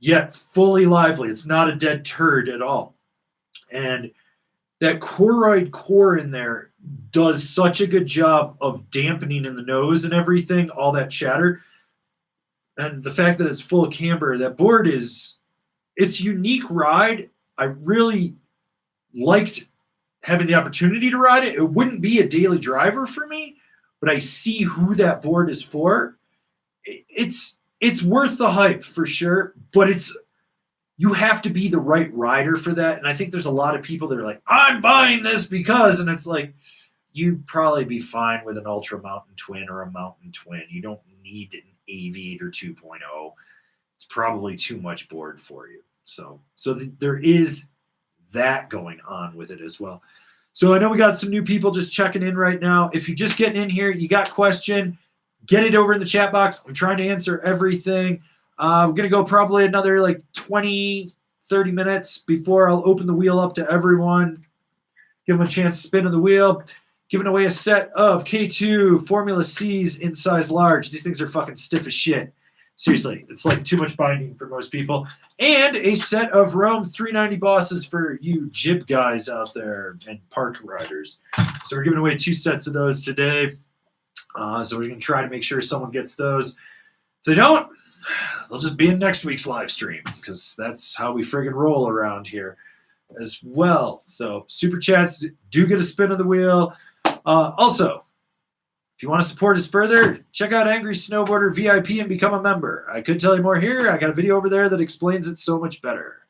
yet fully lively. It's not a dead turd at all. And that choroid core in there does such a good job of dampening in the nose and everything, all that chatter. And the fact that it's full of camber, that board is, it's a unique ride. I really liked having the opportunity to ride it. It wouldn't be a daily driver for me, but I see who that board is for. It's worth the hype for sure, but you have to be the right rider for that. And I think there's a lot of people that are like, I'm buying this because, and it's like, you'd probably be fine with an Ultra Mountain Twin or a Mountain Twin. You don't need an Aviator 2.0. It's probably too much board for you. So there is that going on with it as well. So I know we got some new people just checking in right now. If you're just getting in here, you got a question, get it over in the chat box. I'm trying to answer everything. We're going to go probably another like 20, 30 minutes before I'll open the wheel up to everyone. Give them a chance to spin on the wheel. Giving away a set of K2 Formula Cs in size large. These things are fucking stiff as shit. Seriously, it's like too much binding for most people. And a set of Rome 390 bosses for you jib guys out there and park riders. So we're giving away 2 sets of those today. So we're going to try to make sure someone gets those. If they don't, they'll just be in next week's live stream because that's how we friggin' roll around here as well. So super chats, do get a spin of the wheel. Also, if you want to support us further, check out Angry Snowboarder VIP and become a member. I could tell you more here. I got a video over there that explains it so much better.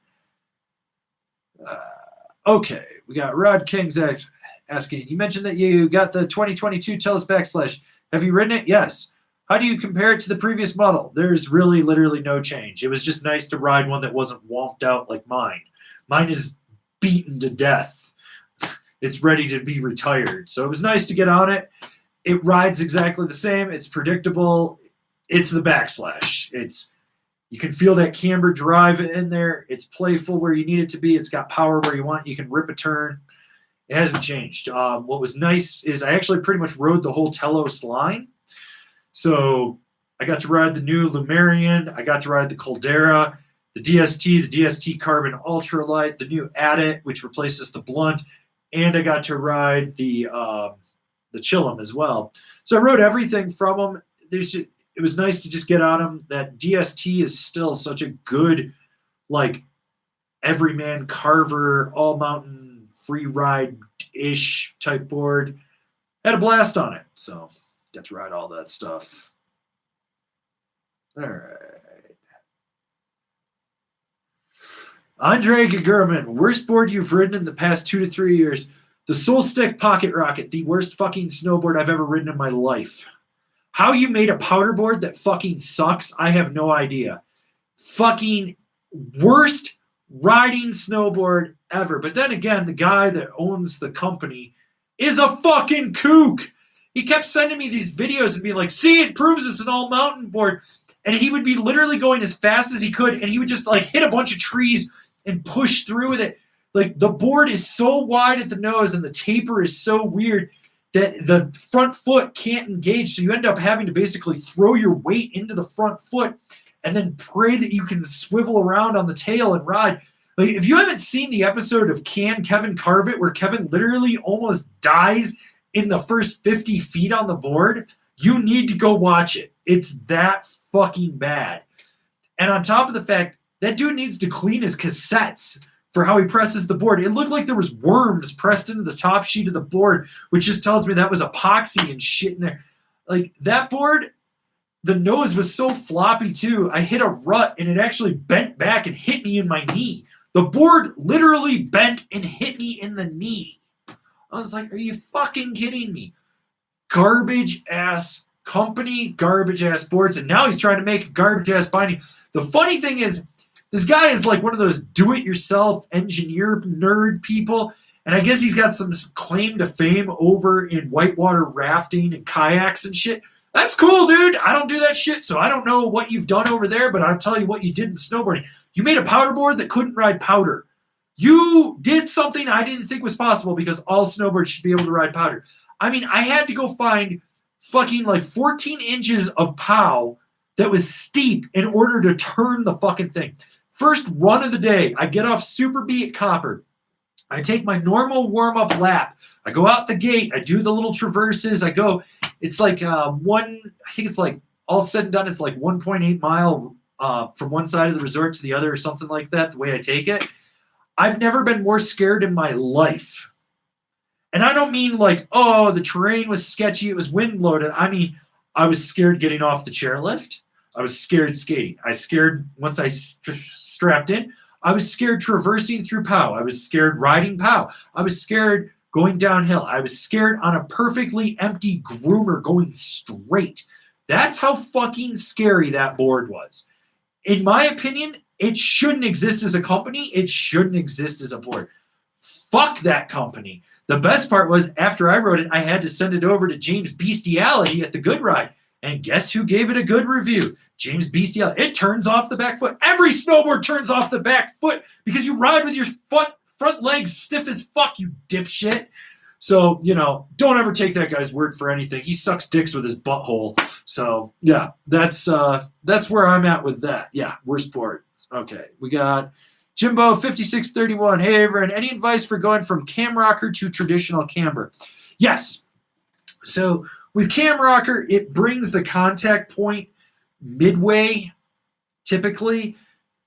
Okay, we got Rod King's asking, you mentioned that you got the 2022 Telus Backslash. Have you ridden it? Yes. How do you compare it to the previous model? There's really literally no change. It was just nice to ride one that wasn't wonked out like mine. Mine is beaten to death. It's ready to be retired. So it was nice to get on it. It rides exactly the same. It's predictable. It's the Backslash. You can feel that camber drive in there. It's playful where you need it to be. It's got power where you want. You can rip a turn. It hasn't changed. What was nice is I actually pretty much rode the whole Telos line. So I got to ride the new Lumerian. I got to ride the Caldera, the DST Carbon Ultralight, the new Adit, which replaces the Blunt, and I got to ride the Chillum as well. So I rode everything from them. It was nice to just get on them. That DST is still such a good, like, everyman carver, all mountain free ride-ish type board. Had a blast on it. So got to ride all that stuff. All right. Andre Gagurman, worst board you've ridden in the past 2 to 3 years. The Soul Stick Pocket Rocket, the worst fucking snowboard I've ever ridden in my life. How you made a powder board that fucking sucks, I have no idea. Fucking worst riding snowboard ever. But then again, the guy that owns the company is a fucking kook. He kept sending me these videos and being like, see, it proves it's an all-mountain board. And he would be literally going as fast as he could, and he would just like hit a bunch of trees and push through with it. Like, the board is so wide at the nose and the taper is so weird that the front foot can't engage. So you end up having to basically throw your weight into the front foot and then pray that you can swivel around on the tail and ride. Like, if you haven't seen the episode of Can Kevin Carve It, where Kevin literally almost dies in the first 50 feet on the board, you need to go watch it. It's that fucking bad. And on top of the fact, that dude needs to clean his cassettes for how he presses the board. It looked like there was worms pressed into the top sheet of the board, which just tells me that was epoxy and shit in there. Like, that board, the nose was so floppy too. I hit a rut and it actually bent back and hit me in my knee. The board literally bent and hit me in the knee. I was like, are you fucking kidding me? Garbage ass company, garbage ass boards, and now he's trying to make garbage ass binding. The funny thing is, this guy is like one of those do-it-yourself engineer nerd people, and I guess he's got some claim to fame over in whitewater rafting and kayaks and shit. That's cool, dude. I don't do that shit, so I don't know what you've done over there, but I'll tell you what you did in snowboarding. You made a powder board that couldn't ride powder. You did something I didn't think was possible because all snowboards should be able to ride powder. I mean, I had to go find fucking like 14 inches of POW that was steep in order to turn the fucking thing. First run of the day, I get off Super B at Copper. I take my normal warm-up lap. I go out the gate. I do the little traverses. I go, it's like I think it's like all said and done, it's like 1.8 mile from one side of the resort to the other or something like that, the way I take it. I've never been more scared in my life. And I don't mean like, oh, the terrain was sketchy, it was wind loaded. I mean, I was scared getting off the chairlift. I was scared skating. I scared once I strapped in. I was scared traversing through POW. I was scared riding POW. I was scared going downhill. I was scared on a perfectly empty groomer going straight. That's how fucking scary that board was. In my opinion, it shouldn't exist as a company. It shouldn't exist as a board. Fuck that company. The best part was after I wrote it, I had to send it over to James Bestiality at the Good Ride. And guess who gave it a good review? James Bestiality. It turns off the back foot. Every snowboard turns off the back foot because you ride with your front legs stiff as fuck, you dipshit. So, don't ever take that guy's word for anything. He sucks dicks with his butthole. So, yeah, that's where I'm at with that. Yeah, worst board. Okay, we got Jimbo 5631. Hey, Avran, any advice for going from cam rocker to traditional camber? Yes. So with cam rocker, it brings the contact point midway, typically,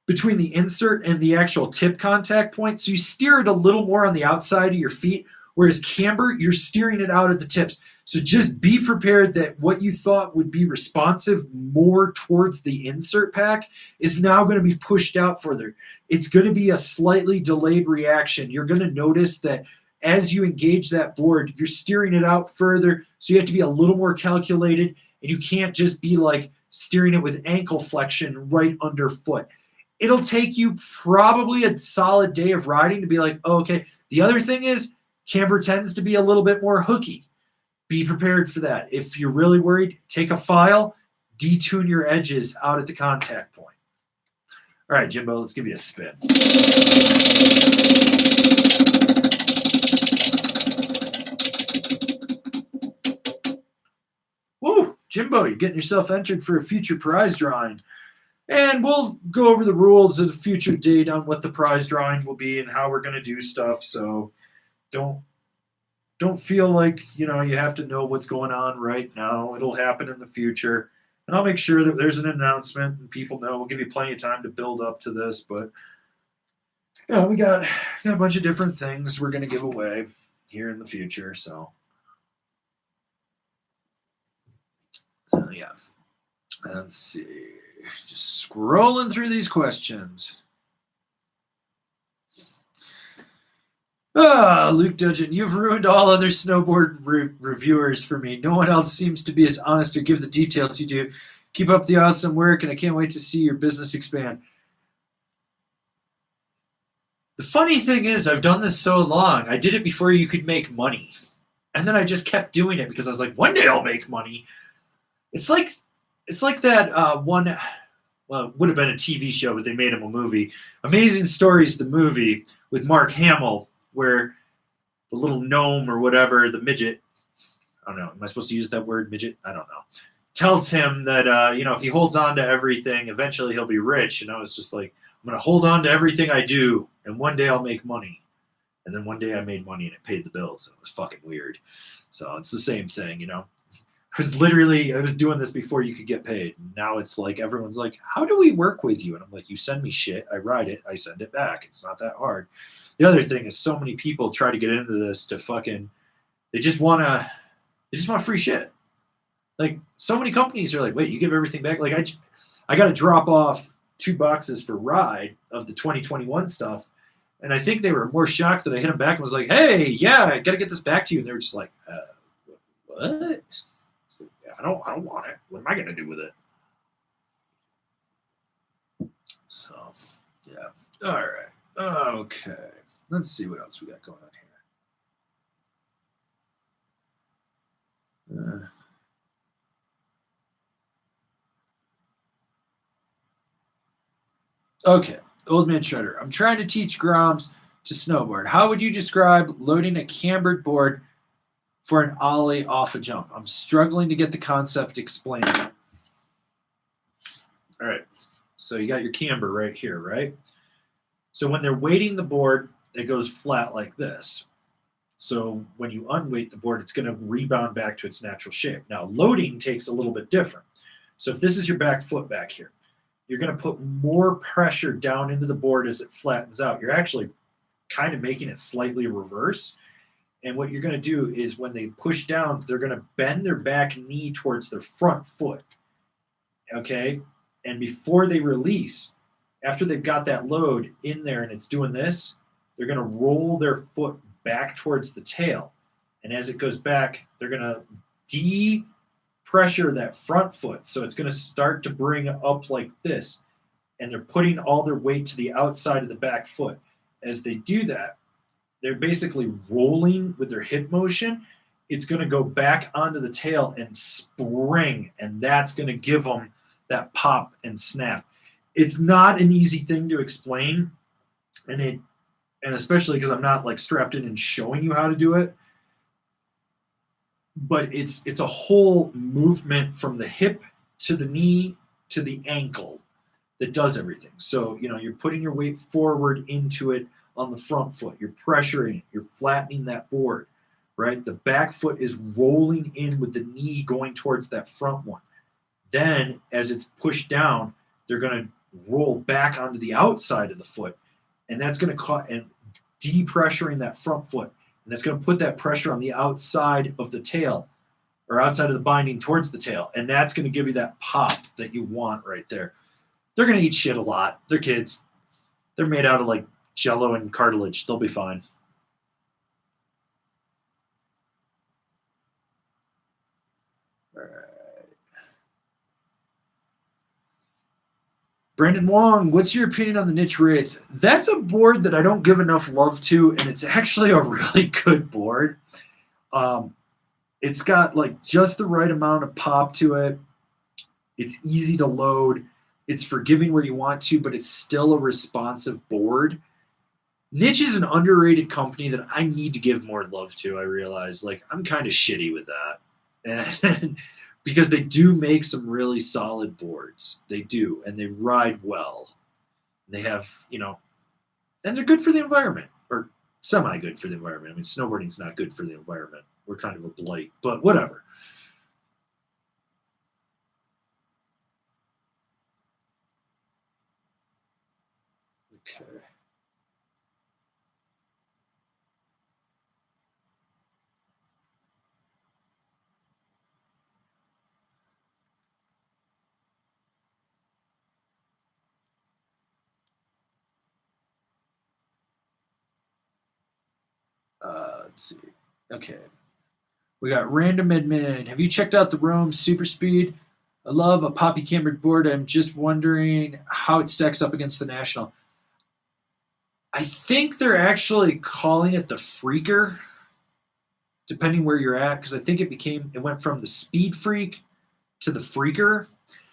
between the insert and the actual tip contact point. So you steer it a little more on the outside of your feet, whereas camber, you're steering it out at the tips. So just be prepared that what you thought would be responsive more towards the insert pack is now going to be pushed out further. It's going to be a slightly delayed reaction. You're going to notice that as you engage that board, you're steering it out further. So you have to be a little more calculated, and you can't just be like steering it with ankle flexion right underfoot. It'll take you probably a solid day of riding to be like, oh, okay. The other thing is camber tends to be a little bit more hooky. Be prepared for that. If you're really worried, take a file, detune your edges out at the contact point. All right, Jimbo, let's give you a spin. Woo, Jimbo, you're getting yourself entered for a future prize drawing. And we'll go over the rules at a future date on what the prize drawing will be and how we're going to do stuff. So don't feel like, you have to know what's going on right now. It'll happen in the future. And I'll make sure that there's an announcement and people know. We'll give you plenty of time to build up to this. But, we got a bunch of different things we're going to give away here in the future. So, yeah. Let's see. Just scrolling through these questions. Luke Dudgeon, you've ruined all other snowboard reviewers for me. No one else seems to be as honest or give the details you do. Keep up the awesome work, and I can't wait to see your business expand. The funny thing is, I've done this so long. I did it before you could make money. And then I just kept doing it because I was like, one day I'll make money. It's like that one, well, it would have been a TV show, but they made him a movie. Amazing Stories, the movie with Mark Hamill, where the little gnome or whatever, the midget, I don't know, am I supposed to use that word, midget? I don't know. Tells him that, if he holds on to everything, eventually he'll be rich. And I was just like, I'm going to hold on to everything I do, and one day I'll make money. And then one day I made money and it paid the bills. It was fucking weird. So it's the same thing, I was doing this before you could get paid. Now it's like everyone's like, how do we work with you? And I'm like, you send me shit, I write it, I send it back. It's not that hard. The other thing is so many people try to get into this to fucking, they just want free shit. Like so many companies are like, wait, you give everything back? Like I got to drop off 2 boxes for Ride of the 2021 stuff. And I think they were more shocked that I hit them back and was like, hey, yeah, I got to get this back to you. And they were just like, what? So, yeah, I don't want it. What am I going to do with it? So, yeah. All right. Okay. Let's see what else we got going on here. Okay. Old Man Shredder. I'm trying to teach Groms to snowboard. How would you describe loading a cambered board for an Ollie off a jump? I'm struggling to get the concept explained. All right. So you got your camber right here, right? So when they're weighting the board, it goes flat like this. So when you unweight the board, it's going to rebound back to its natural shape. Now, loading takes a little bit different. So if this is your back foot back here, you're going to put more pressure down into the board as it flattens out. You're actually kind of making it slightly reverse. And what you're going to do is when they push down, they're going to bend their back knee towards their front foot. Okay? And before they release, after they've got that load in there and it's doing this, they're going to roll their foot back towards the tail. And as it goes back, they're going to de-pressure that front foot. So it's going to start to bring up like this. And they're putting all their weight to the outside of the back foot. As they do that, they're basically rolling with their hip motion. It's going to go back onto the tail and spring. And that's going to give them that pop and snap. It's not an easy thing to explain. And especially because I'm not like strapped in and showing you how to do it, but it's a whole movement from the hip to the knee to the ankle that does everything. So, you're putting your weight forward into it on the front foot. You're pressuring it. You're flattening that board, right? The back foot is rolling in with the knee going towards that front one. Then as it's pushed down, they're going to roll back onto the outside of the foot. And that's going to cause and depressuring that front foot. And that's going to put that pressure on the outside of the tail or outside of the binding towards the tail. And that's going to give you that pop that you want right there. They're going to eat shit a lot. They're kids. They're made out of like jello and cartilage. They'll be fine. All right. Brandon Wong, what's your opinion on the niche Wreath? That's a board that I don't give enough love to, and it's actually a really good board. It's got like just the right amount of pop to it. It's easy to load. It's forgiving where you want to, but it's still a responsive board. Niche is an underrated company that I need to give more love to. I realize, like, I'm kind of shitty with that, and because they do make some really solid boards. They do, and they ride well. They have, and they're good for the environment, or semi-good for the environment. I mean, snowboarding's not good for the environment. We're kind of a blight, but whatever. Okay. Let's see. Okay. We got Random Admin. Have you checked out the Rome Super Speed? I love a poppy cambered board. I'm just wondering how it stacks up against the National. I think they're actually calling it the Freaker, depending where you're at, because I think it went from the Speed Freak to the Freaker.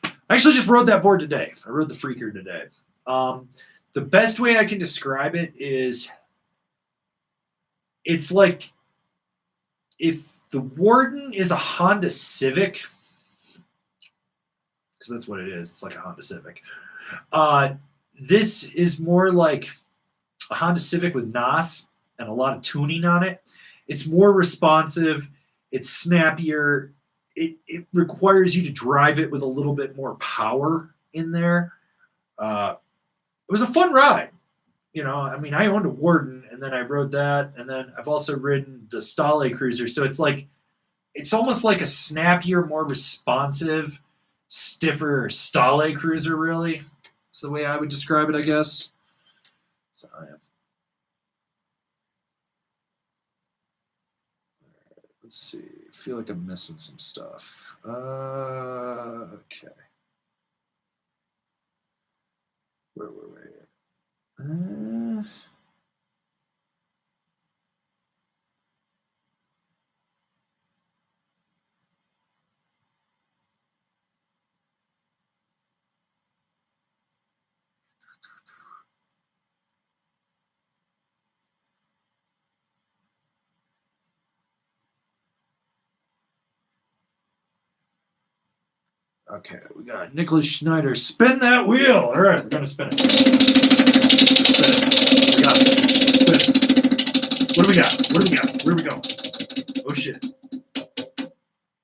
I actually just rode that board today. I rode the Freaker today. The best way I can describe it is it's like if the Warden is a Honda Civic, because that's what it is. It's like a Honda Civic. This is more like a Honda Civic with NOS and a lot of tuning on it. It's more responsive. It's snappier. It requires you to drive it with a little bit more power in there. It was a fun ride. I owned a Warden, and then I rode that, and then I've also ridden the Stale Cruiser. So it's almost like a snappier, more responsive, stiffer Stale Cruiser, really. That's the way I would describe it, I guess. So, yeah. Let's see. I feel like I'm missing some stuff. Okay. Where were we? Okay, we got Nicholas Schneider. Spin that wheel. All right, we're going to spin it. Spin it. We got this. Spin it. What do we got? What do we got? Where are we going? Oh, shit.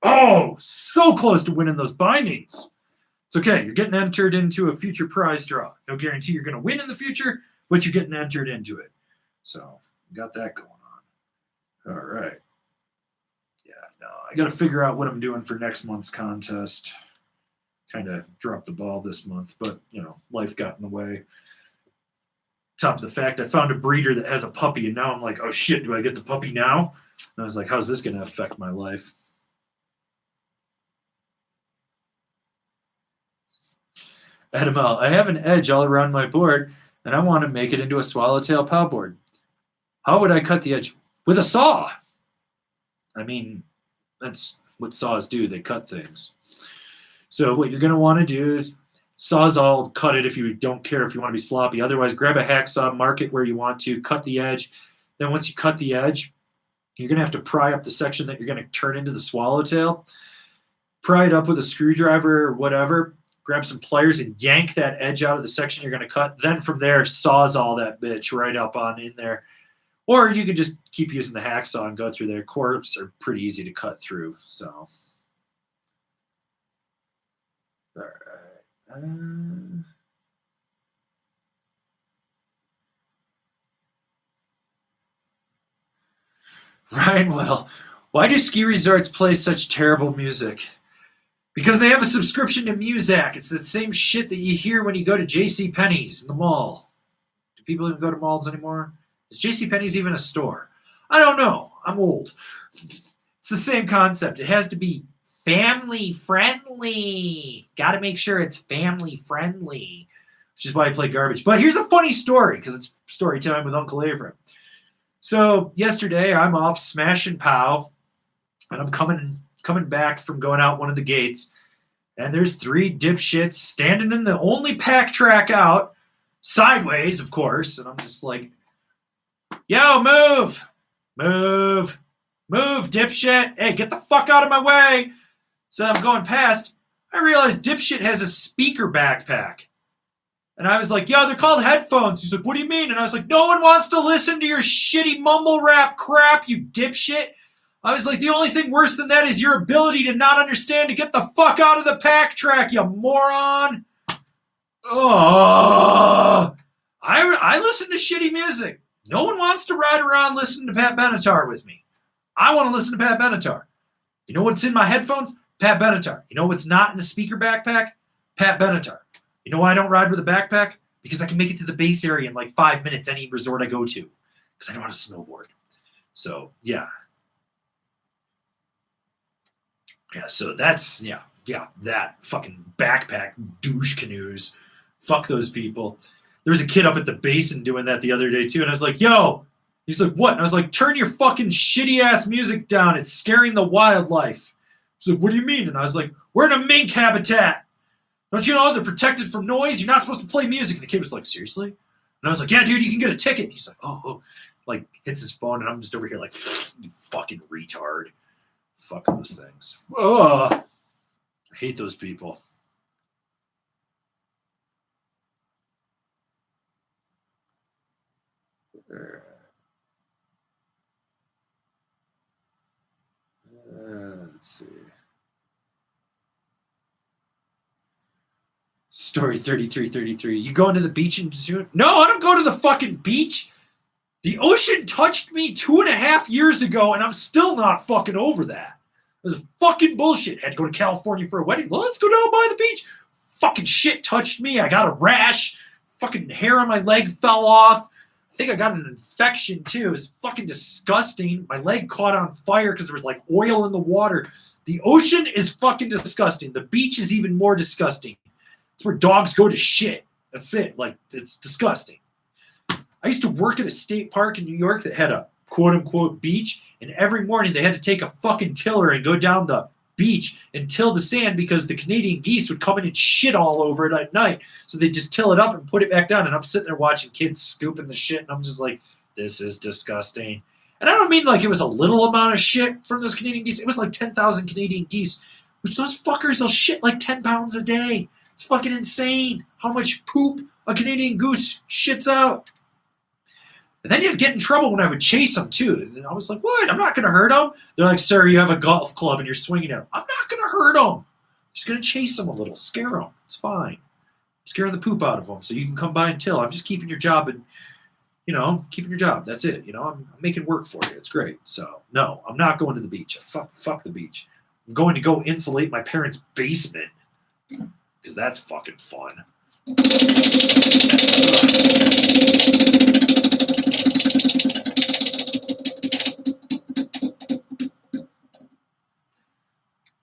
Oh, so close to winning those bindings. It's okay. You're getting entered into a future prize draw. No guarantee you're going to win in the future, but you're getting entered into it. So, got that going on. All right. Yeah, no, I got to figure out what I'm doing for next month's contest. Kind of dropped the ball this month, but, you know, life got in the way. Top of the fact, I found a breeder that has a puppy, and now I'm like, oh, shit, do I get the puppy now? And I was like, how's this going to affect my life? Adamel, I have an edge all around my board, and I want to make it into a swallowtail pow board. How would I cut the edge? With a saw. I mean, that's what saws do. They cut things. So what you're going to want to do is Sawzall, cut it if you don't care if you want to be sloppy. Otherwise, grab a hacksaw, mark it where you want to, cut the edge. Then once you cut the edge, you're going to have to pry up the section that you're going to turn into the swallowtail. Pry it up with a screwdriver or whatever. Grab some pliers and yank that edge out of the section you're going to cut. Then from there, Sawzall that bitch right up on in there. Or you can just keep using the hacksaw and go through there. Cords are pretty easy to cut through. So, all right. Ryan Whittle, why do ski resorts play such terrible music? Because they have a subscription to Muzak. It's the same shit that you hear when you go to JCPenney's in the mall. Do people even go to malls anymore? Is JCPenney's even a store? I don't know. I'm old. It's the same concept. It has to be family friendly. Got to make sure it's family friendly, which is why I play garbage. But here's a funny story, because it's story time with Uncle Avran. So yesterday I'm off smashing pow, and I'm coming back from going out one of the gates, and there's three dipshits standing in the only pack track out, sideways, of course, and I'm just like, yo, move, dipshit. Hey, get the fuck out of my way. So I'm going past. I realized dipshit has a speaker backpack. And I was like, yo, they're called headphones. He's like, what do you mean? And I was like, no one wants to listen to your shitty mumble rap crap, you dipshit. I was like, the only thing worse than that is your ability to not understand to get the fuck out of the pack track, you moron. Oh, I listen to shitty music. No one wants to ride around listening to Pat Benatar with me. I want to listen to Pat Benatar. You know what's in my headphones? Pat Benatar. You know what's not in the speaker backpack? Pat Benatar. You know why I don't ride with a backpack? Because I can make it to the base area in like 5 minutes any resort I go to. Because I know how to snowboard. So, yeah. Yeah, so that's, yeah, that fucking backpack douche canoes. Fuck those people. There was a kid up at the basin doing that the other day too, and I was like, yo. He's like, what? And I was like, turn your fucking shitty-ass music down. It's scaring the wildlife. He's like, what do you mean? And I was like, we're in a mink habitat. Don't you know they're protected from noise? You're not supposed to play music. And the kid was like, seriously? And I was like, yeah, dude, you can get a ticket. He's like, oh. Like, hits his phone, and I'm just over here like, you fucking retard. Fuck those things. Ugh. I hate those people. Let's see. Story 3333. You going to the beach in June? No, I don't go to the fucking beach. The ocean touched me 2.5 years ago, and I'm still not fucking over that. It was fucking bullshit. Had to go to California for a wedding. Well, let's go down by the beach. Fucking shit touched me. I got a rash. Fucking hair on my leg fell off. I think I got an infection too. It was fucking disgusting. My leg caught on fire because there was like oil in the water. The ocean is fucking disgusting. The beach is even more disgusting. It's where dogs go to shit. That's it. Like, it's disgusting. I used to work at a state park in New York that had a quote-unquote beach, and every morning they had to take a fucking tiller and go down the beach and till the sand because the Canadian geese would come in and shit all over it at night. So they just till it up and put it back down, and I'm sitting there watching kids scooping the shit, and I'm just like, this is disgusting. And I don't mean like it was a little amount of shit from those Canadian geese. It was like 10,000 Canadian geese which those fuckers will shit like 10 pounds a day. It's fucking insane how much poop a Canadian goose shits out. And then you'd get in trouble when I would chase them too. And I was like, what? I'm not going to hurt them. They're like, sir, you have a golf club and you're swinging at them. I'm not going to hurt them. I'm just going to chase them a little, scare them. It's fine. I'm scaring the poop out of them so you can come by and till. I'm just keeping your job and, keeping your job. That's it. I'm making work for you. It's great. So, no, I'm not going to the beach. Fuck the beach. I'm going to go insulate my parents' basement because that's fucking fun.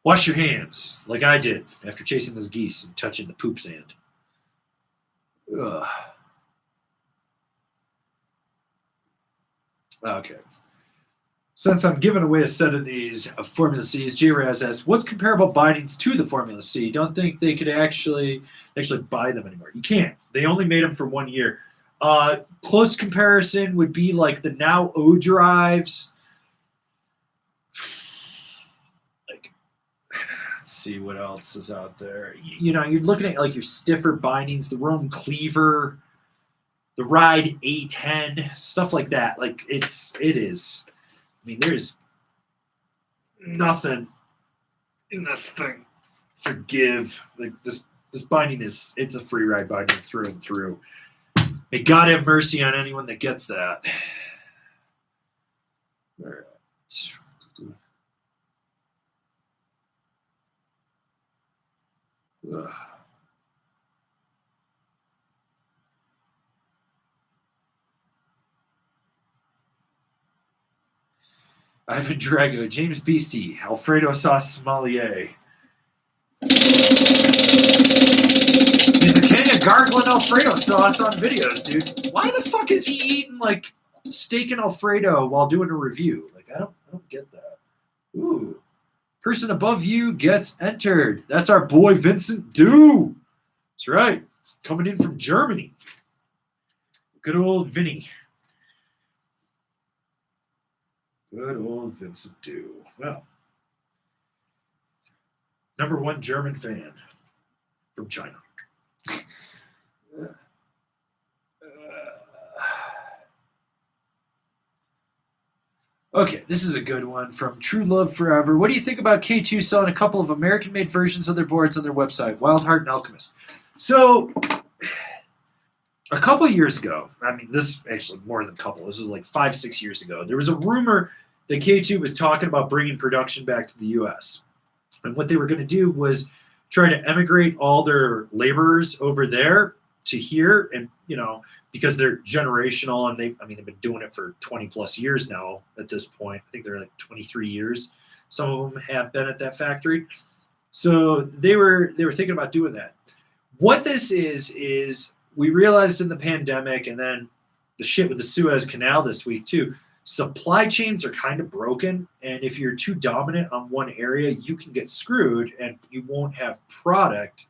Wash your hands, like I did after chasing those geese and touching the poop sand. Ugh. Okay. Since I'm giving away a set of these Formula C's, J-Raz asks, what's comparable bindings to the Formula C? Don't think they could actually buy them anymore. You can't. They only made them for 1 year. Close comparison would be like the now O drives. Let's see what else is out there. You're looking at like your stiffer bindings, the Rome Cleaver, the Ride A10, stuff like that. Like it is. I mean, there's nothing in this thing. Forgive. Like this binding it's a free ride binding through and through. May God have mercy on anyone that gets that. All right. Ugh. Ivan Drago, James Beastie, Alfredo sauce sommelier. He's the king of gargling Alfredo sauce on videos, dude. Why the fuck is he eating like steak and Alfredo while doing a review? Like I don't get that. Ooh. Person above you gets entered. That's our boy Vincent Dew. That's right. Coming in from Germany. Good old Vinny. Good old Vincent Dew. Well, #1 German fan from China. Okay, this is a good one from True Love Forever. What do you think about K2 selling a couple of American-made versions of their boards on their website, Wild Heart and Alchemist? So, a couple years ago, I mean, this actually more than a couple, this was like 5-6 years ago, there was a rumor that K2 was talking about bringing production back to the U.S. And what they were going to do was try to emigrate all their laborers over there to here, and because they're generational and they've been doing it for 20 plus years now at this point. I think they're like 23 years. Some of them have been at that factory. So they were thinking about doing that. What this is we realized in the pandemic and then the shit with the Suez Canal this week too, supply chains are kind of broken. And if you're too dominant on one area, you can get screwed and you won't have product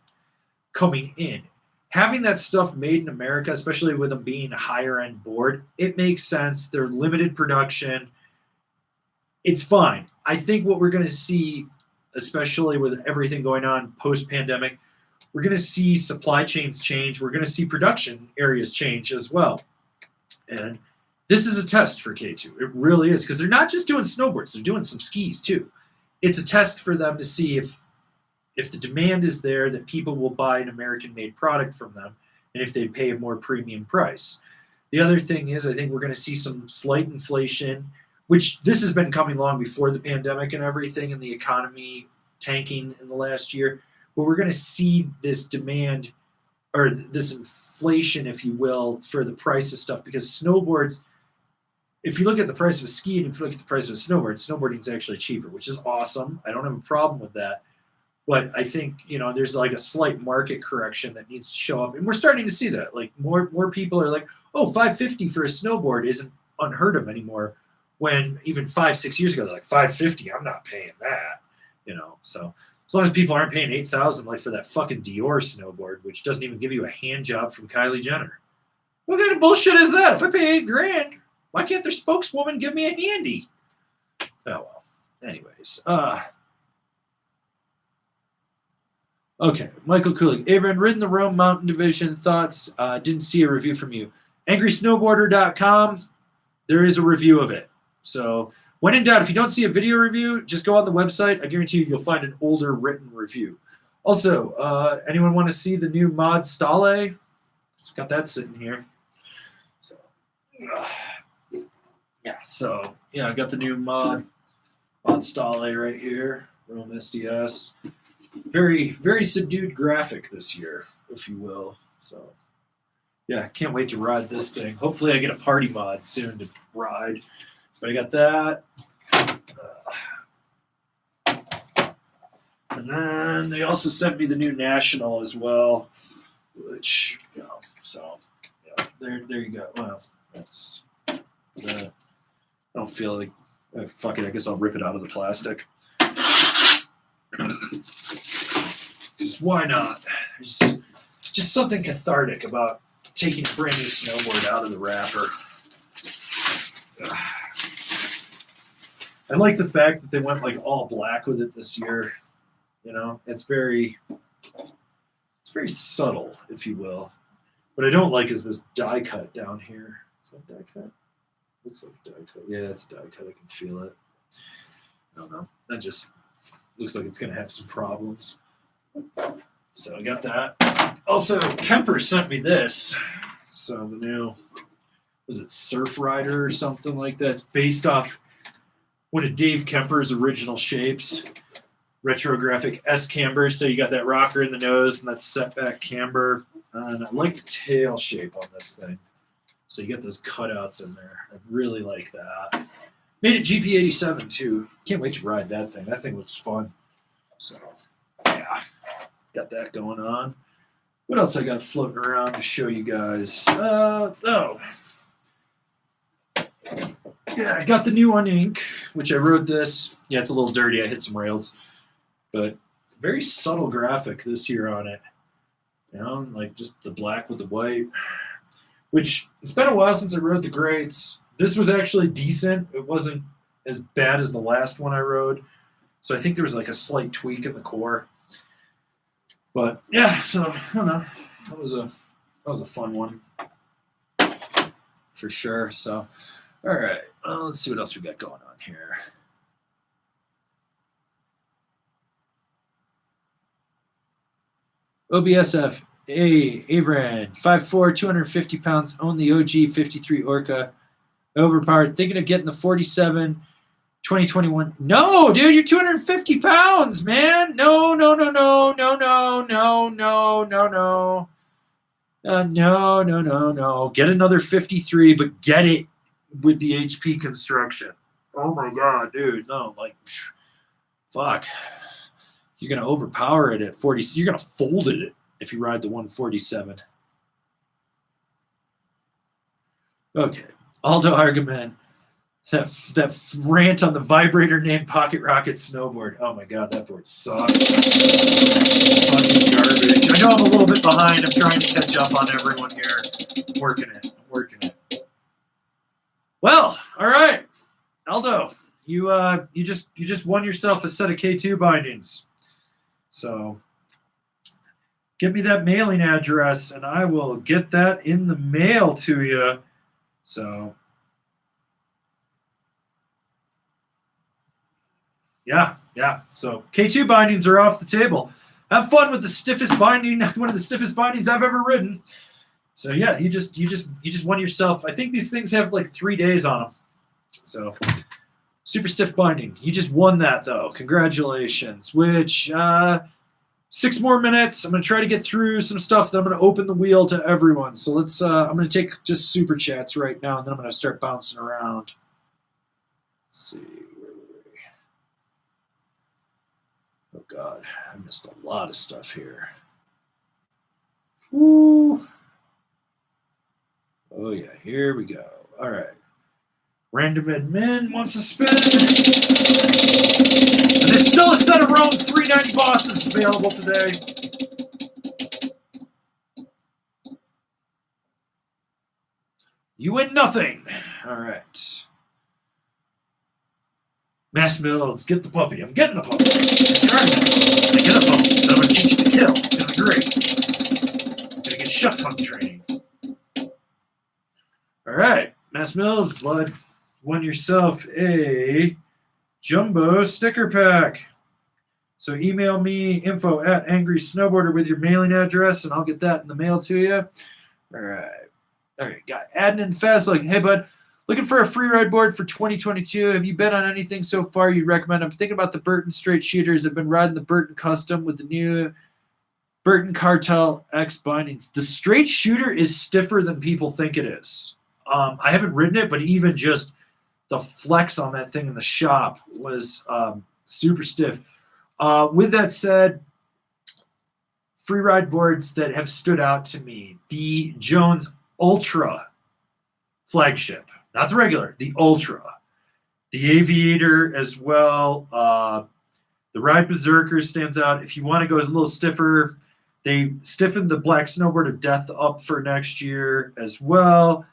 coming in. Having that stuff made in America, especially with them being a higher end board, it makes sense. They're limited production. It's fine. I think what we're going to see, especially with everything going on post-pandemic, we're going to see supply chains change. We're going to see production areas change as well. And this is a test for K2. It really is, because they're not just doing snowboards. They're doing some skis too. It's a test for them to see if the demand is there, that people will buy an American-made product from them, and if they pay a more premium price. The other thing is, I think we're going to see some slight inflation, which this has been coming long before the pandemic and everything, and the economy tanking in the last year. But we're going to see this demand, or this inflation, if you will, for the price of stuff, because snowboards, if you look at the price of a ski and if you look at the price of a snowboard, snowboarding is actually cheaper, which is awesome. I don't have a problem with that. But I think, there's like a slight market correction that needs to show up. And we're starting to see that. Like more people are like, oh, $550 for a snowboard isn't unheard of anymore. When even 5-6 years ago, they're like, $550, I'm not paying that. So as long as people aren't paying $8,000 like for that fucking Dior snowboard, which doesn't even give you a hand job from Kylie Jenner. What kind of bullshit is that? If I pay $8,000, why can't their spokeswoman give me a handy? Oh well. Anyways, Okay, Michael Kulig. Avran, ridden the Rome Mountain Division. Thoughts? Didn't see a review from you. AngrySnowboarder.com. There is a review of it. So when in doubt, if you don't see a video review, just go on the website. I guarantee you'll find an older written review. Also, anyone want to see the new mod Stale? It's got that sitting here. So, I got the new mod Stale right here. Rome SDS. Very, very subdued graphic this year, if you will. So, yeah, can't wait to ride this thing. Hopefully I get a party mod soon to ride. But I got that. And then they also sent me the new National as well, which, so, yeah, there you go. Well, that's, I don't feel like, fuck it, I guess I'll rip it out of the plastic. Because why not? There's just something cathartic about taking a brand new snowboard out of the wrapper. I like the fact that they went like all black with it this year. It's very subtle, if you will. What I don't like is this die cut down here. Is that die cut? Looks like a die cut. Yeah, it's a die cut. I can feel it. I don't know. That just looks like it's going to have some problems. So I got that. Also, Kemper sent me this. So the new, was it Surf Rider or something like that? It's based off one of Dave Kemper's original shapes. Retrographic S camber. So you got that rocker in the nose and that setback camber. And I like the tail shape on this thing. So you get those cutouts in there. I really like that. Made it GP87 too. Can't wait to ride that thing. That thing looks fun. So, yeah. Got that going on. What else I got floating around to show you guys? Yeah, I got the new on ink, which I rode this. Yeah, it's a little dirty. I hit some rails. But very subtle graphic this year on it. Like just the black with the white. Which, it's been a while since I rode the Greats. This was actually decent. It wasn't as bad as the last one I rode. So I think there was like a slight tweak in the core. But yeah, so I don't know. That was a fun one. For sure. So all right. Let's see what else we got going on here. OBSF, Avran, 5'4", 250 pounds, own the OG 53 Orca. Overpowered, thinking of getting the 47 2021. No, dude, you're 250 pounds, man. No. No. Get another 53, but get it with the HP construction. Oh my God, dude. No, like, fuck. You're going to overpower it at 40. You're going to fold it if you ride the 147. Okay. Aldo Argument. That rant on the vibrator named Pocket Rocket Snowboard. Oh my God, that board sucks. Fucking garbage. I know I'm a little bit behind. I'm trying to catch up on everyone here. I'm working it. Well, all right. Aldo, you just won yourself a set of K2 bindings. So get me that mailing address and I will get that in the mail to you. So yeah. So K2 bindings are off the table. Have fun with the stiffest binding, one of the stiffest bindings I've ever ridden. So yeah, you just won yourself. I think these things have like 3 days on them. So super stiff binding. You just won that though. Congratulations. Which 6 more minutes. I'm gonna try to get through some stuff. Then I'm gonna open the wheel to everyone. So let's. I'm gonna take just super chats right now, and then I'm gonna start bouncing around. Let's see. Oh God, I missed a lot of stuff here. Woo. Oh yeah, here we go. All right. Random admin wants to spin. And there's still a set of Rome 390 bosses available today. You win nothing. All right. Mass Mills, get the puppy. I'm getting the puppy. I'm trying to get a puppy. I'm going to teach you to kill. It's going to be great. It's going to get shut ton training. All right. Mass Mills, Blood, won yourself a jumbo sticker pack. So email me info@angrysnowboarder with your mailing address, and I'll get that in the mail to you. All right. All right. Got Adnan Faz like, hey, bud, looking for a free ride board for 2022. Have you bet on anything so far you'd recommend? I'm thinking about the Burton straight shooters. I've been riding the Burton Custom with the new Burton Cartel X bindings. The straight shooter is stiffer than people think it is. I haven't ridden it, but even just the flex on that thing in the shop was super stiff. With that said, free ride boards that have stood out to me, the Jones Ultra flagship, not the regular, the Ultra, the Aviator as well. The Ride Berserker stands out. If you want to go a little stiffer, they stiffened the Black Snowboard of Death up for next year as well.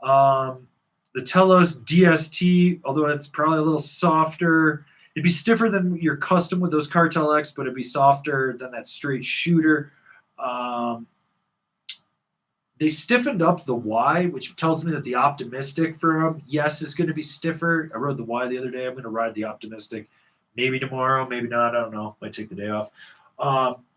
The Telos DST, although it's probably a little softer, it'd be stiffer than your custom with those Cartel X, but it'd be softer than that straight shooter. They stiffened up the Y, which tells me that the Optimistic for them, yes, is going to be stiffer. I rode the Y the other day. I'm going to ride the Optimistic maybe tomorrow, maybe not. I don't know. Might take the day off.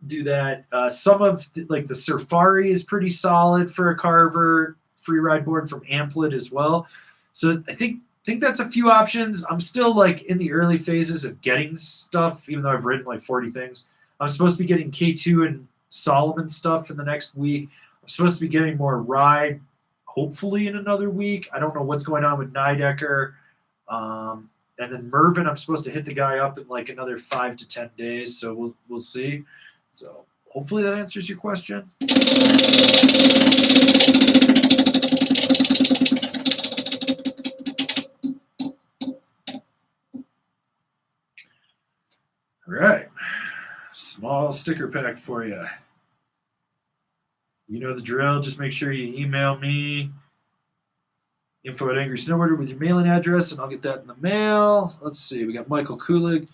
Do that. Some of the Safari is pretty solid for a Carver free ride board from Amplit as well. So I think that's a few options. I'm still in the early phases of getting stuff, even though I've ridden 40 things. I'm supposed to be getting K2 and Solomon stuff in the next week. I'm supposed to be getting more ride, hopefully in another week. I don't know what's going on with Nidecker. And then Mervin, I'm supposed to hit the guy up in another 5 to 10 days. So we'll see. So hopefully that answers your question. All right. Small sticker pack for you. You know the drill. Just make sure you email me, info@angrysnowboarder with your mailing address, and I'll get that in the mail. Let's see. We got Michael Kulig.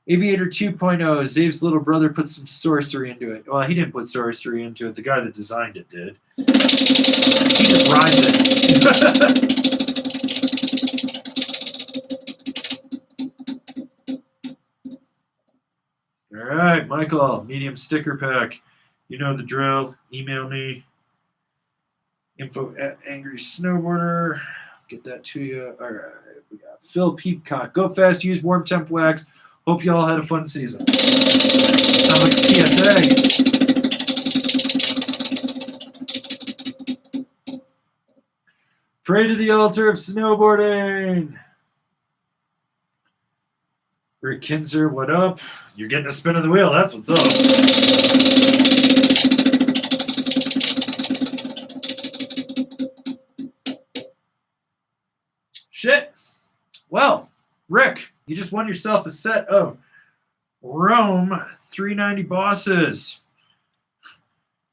Aviator 2.0. Zave's little brother put some sorcery into it. Well, he didn't put sorcery into it. The guy that designed it did. He just rides it. All right, Michael, medium sticker pack. You know the drill. Email me, info@angrysnowboarder. Get that to you. All right, we got Phil Peacock. Go fast, use warm temp wax. Hope you all had a fun season. Sounds like a PSA. Pray to the altar of snowboarding. Rick Kinzer, what up? You're getting a spin of the wheel. That's what's up. Shit. Well, Rick, you just won yourself a set of Rome 390 bosses.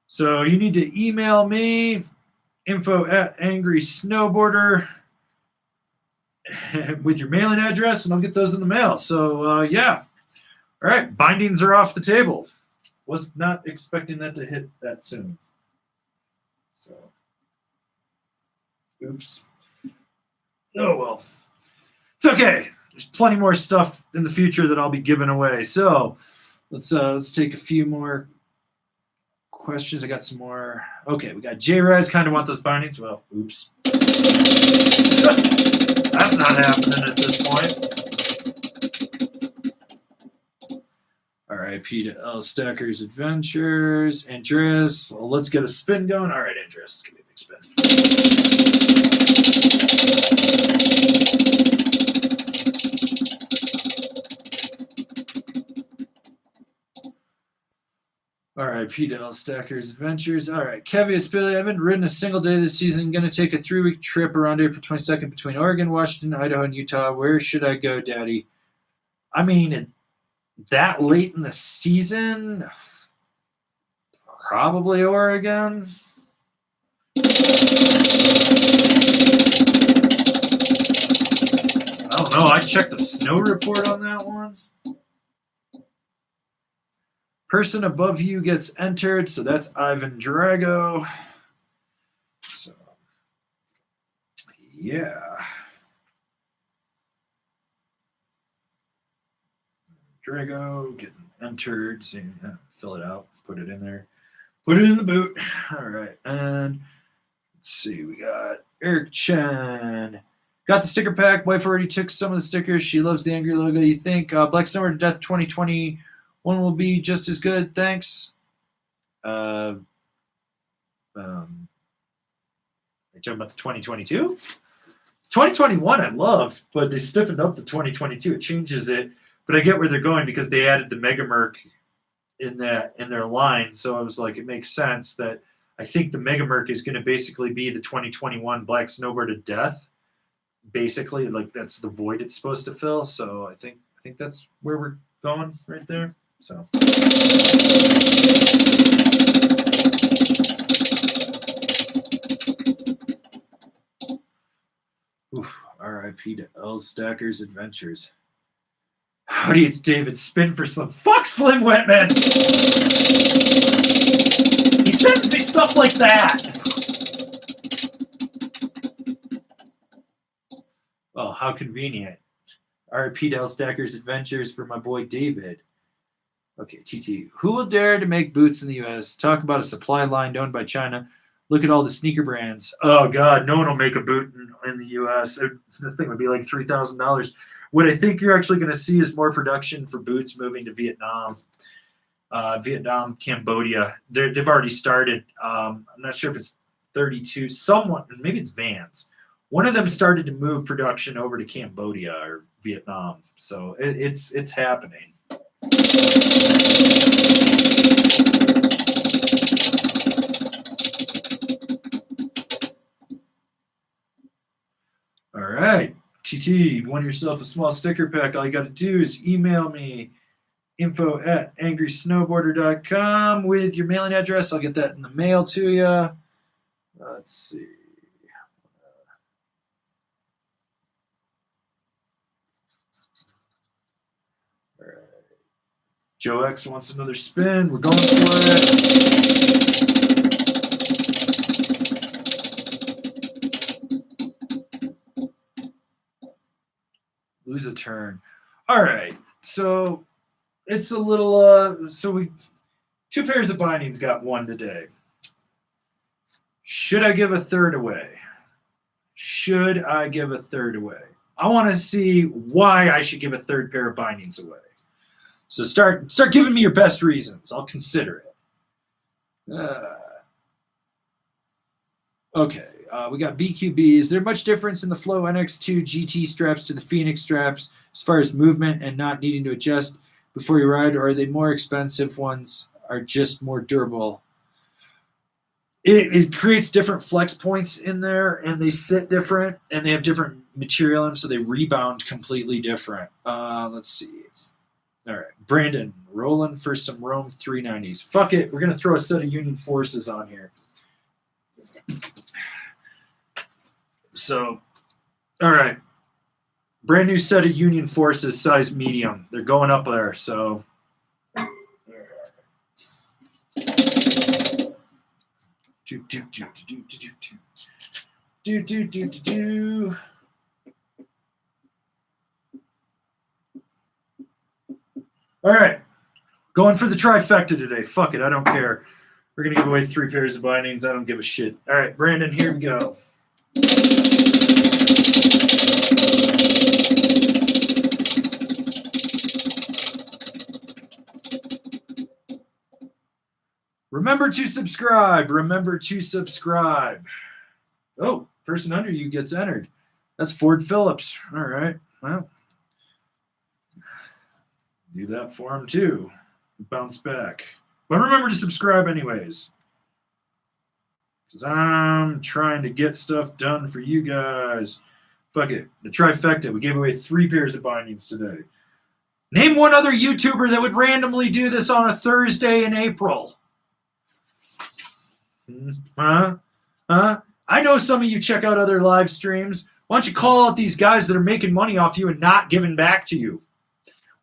So you need to email me, info@angrysnowboarder with your mailing address, and I'll get those in the mail. So, yeah. All right, bindings are off the table. Was not expecting that to hit that soon. So, oops. Oh, well. It's okay. There's plenty more stuff in the future that I'll be giving away. So, let's take a few more questions. I got some more. Okay, we got J-Rise. Kind of want those bindings. Well, oops. That's not happening at this point. R.I.P. to L. Stacker's Adventures. Andreas. Well, let's get a spin going. All right, Andreas. It's going to be a big spin. All right, P. L. Stacker's Adventures. All right, Kevy Espilli. I haven't ridden a single day this season. Going to take a 3-week trip around April 22nd between Oregon, Washington, Idaho, and Utah. Where should I go, Daddy? I mean, that late in the season, probably Oregon. I don't know. I checked the snow report on that one. Person above you gets entered, so that's Ivan Drago. So, yeah. Drago getting entered. So fill it out, put it in there, put it in the boot. All right, and let's see. We got Eric Chen. Got the sticker pack. Wife already took some of the stickers. She loves the angry logo. You think Black Snowboard Death 2021 will be just as good? Thanks. Are you talking about the 2022? 2021 I loved, but they stiffened up the 2022. It changes it. But I get where they're going because they added the Mega Merc in their line. So I was like, it makes sense that I think the Mega Merc is going to basically be the 2021 Black Snowboard of Death. Basically, like that's the void it's supposed to fill. So I think that's where we're going right there. So. Oof, R.I.P. to L Stacker's Adventures. Howdy, it's David. Spin for Slim. Fuck Slim Whitman! He sends me stuff like that! Oh, how convenient. R.I.P. to L Stacker's Adventures for my boy David. Okay, TT. Who will dare to make boots in the U.S.? Talk about a supply line owned by China. Look at all the sneaker brands. Oh, God, no one will make a boot in the U.S. That thing would be like $3,000. What I think you're actually going to see is more production for boots moving to Vietnam. Vietnam, Cambodia. They've already started. I'm not sure if it's 32. Someone, maybe it's Vans. One of them started to move production over to Cambodia or Vietnam. So it's happening. All right. TT, won yourself a small sticker pack. All you got to do is email me info@angrysnowboarder.com with your mailing address. I'll get that in the mail to you. Let's see. All right. Joe X wants another spin. We're going for it. Lose a turn. All right. So it's a little so we 2 pairs of bindings got one today. Should I give a third away? Should I give a third away? I want to see why I should give a third pair of bindings away. So start giving me your best reasons. I'll consider it. Okay. We got BQB. Is there much difference in the Flow NX2 GT straps to the Phoenix straps as far as movement and not needing to adjust before you ride, or are they more expensive ones are just more durable? It creates different flex points in there, and they sit different, and they have different material in them, so they rebound completely different. Let's see. All right. Brandon, rolling for some Rome 390s. Fuck it. We're going to throw a set of Union Forces on here. So, all right. Brand new set of Union Forces, size medium. They're going up there, so. All right. Going for the trifecta today. Fuck it. I don't care. We're going to give away 3 pairs of bindings. I don't give a shit. All right, Brandon, here we go. Remember to subscribe. Remember to subscribe. Oh, person under you gets entered. That's Ford Phillips. All right. Well, do that for him too. Bounce back. But remember to subscribe anyways. Because I'm trying to get stuff done for you guys. Fuck it. The trifecta. We gave away 3 pairs of bindings today. Name one other YouTuber that would randomly do this on a Thursday in April. Huh? I know some of you check out other live streams. Why don't you call out these guys that are making money off you and not giving back to you?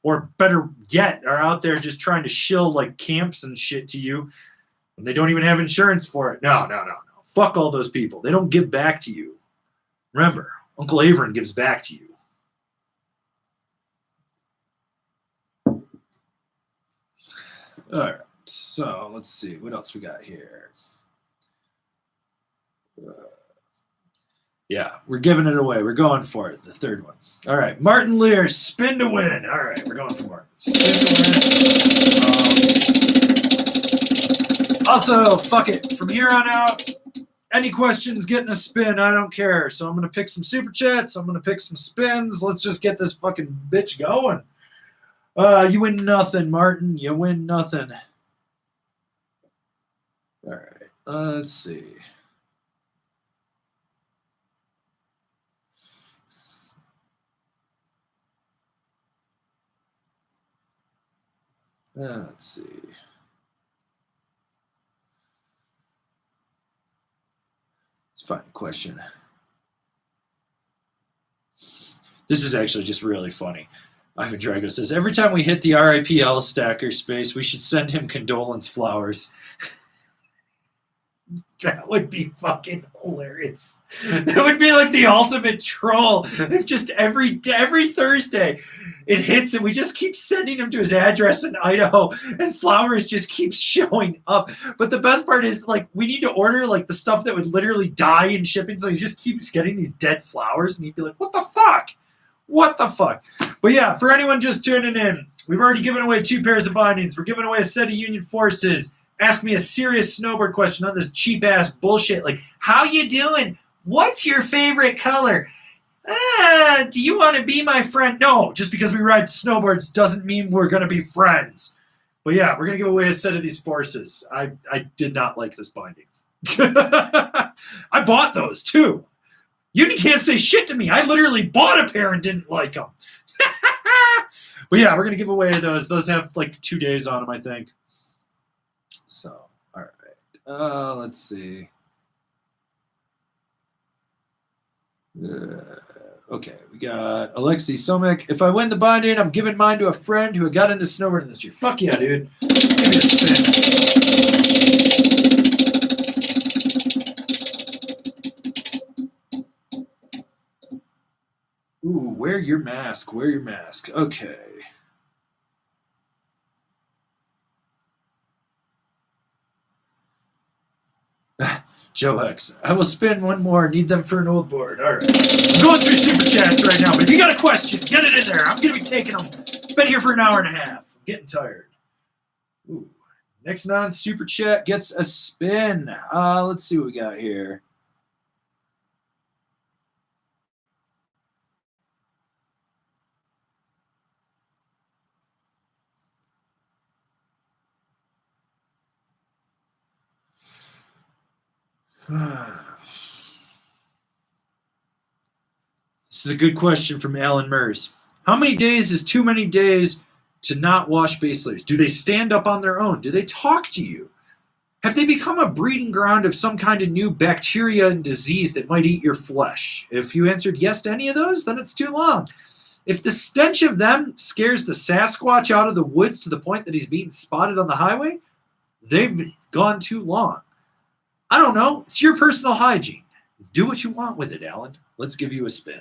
or better yet, are out there just trying to shill like camps and shit to you when they don't even have insurance for it. No. Fuck all those people. They don't give back to you. Remember, Uncle Avran gives back to you. All right, so let's see. What else we got here? Yeah, we're giving it away. We're going for it, the third one. All right, Martin Lear, spin to win. All right, we're going for Martin. Spin to win. Also, fuck it. From here on out, any questions, getting a spin, I don't care. So I'm going to pick some super chats. I'm going to pick some spins. Let's just get this fucking bitch going. You win nothing, Martin. You win nothing. All right. Let's see. Let's see. Let's find a question. This is actually just really funny. Ivan Drago says, every time we hit the RIPL stacker space, we should send him condolence flowers. That would be fucking hilarious. That would be like the ultimate troll. If just every Thursday it hits and we just keep sending him to his address in Idaho and flowers just keeps showing up. But the best part is, like, we need to order like the stuff that would literally die in shipping, so he just keeps getting these dead flowers and he'd be like, what the fuck? What the fuck? But yeah, for anyone just tuning in, we've already given away 2 pairs of bindings. We're giving away a set of Union Forces. Ask me a serious snowboard question on this cheap-ass bullshit. Like, how you doing? What's your favorite color? Do you want to be my friend? No, just because we ride snowboards doesn't mean we're going to be friends. But yeah, we're going to give away a set of these Forces. I did not like this binding. I bought those, too. You can't say shit to me. I literally bought a pair and didn't like them. But yeah, we're going to give away those. Those have like 2 days on them, I think. So, all right. Let's see. Okay, we got Alexei Somek. If I win the binding, I'm giving mine to a friend who got into snowboarding this year. Fuck yeah, dude. Let's give it a spin. Ooh, wear your mask. Wear your mask. Okay. Joe Hex. I will spin one more. Need them for an old board. All right. I'm going through super chats right now, but if you got a question, get it in there. I'm going to be taking them. Been here for an hour and a half. I'm getting tired. Ooh. Next non-super chat gets a spin. Let's see what we got here. This is a good question from Alan Mers. How many days is too many days to not wash base layers? Do they stand up on their own? Do they talk to you? Have they become a breeding ground of some kind of new bacteria and disease that might eat your flesh? If you answered yes to any of those, then it's too long. If the stench of them scares the Sasquatch out of the woods to the point that he's being spotted on the highway, they've gone too long. I don't know. It's your personal hygiene. Do what you want with it, Alan. Let's give you a spin.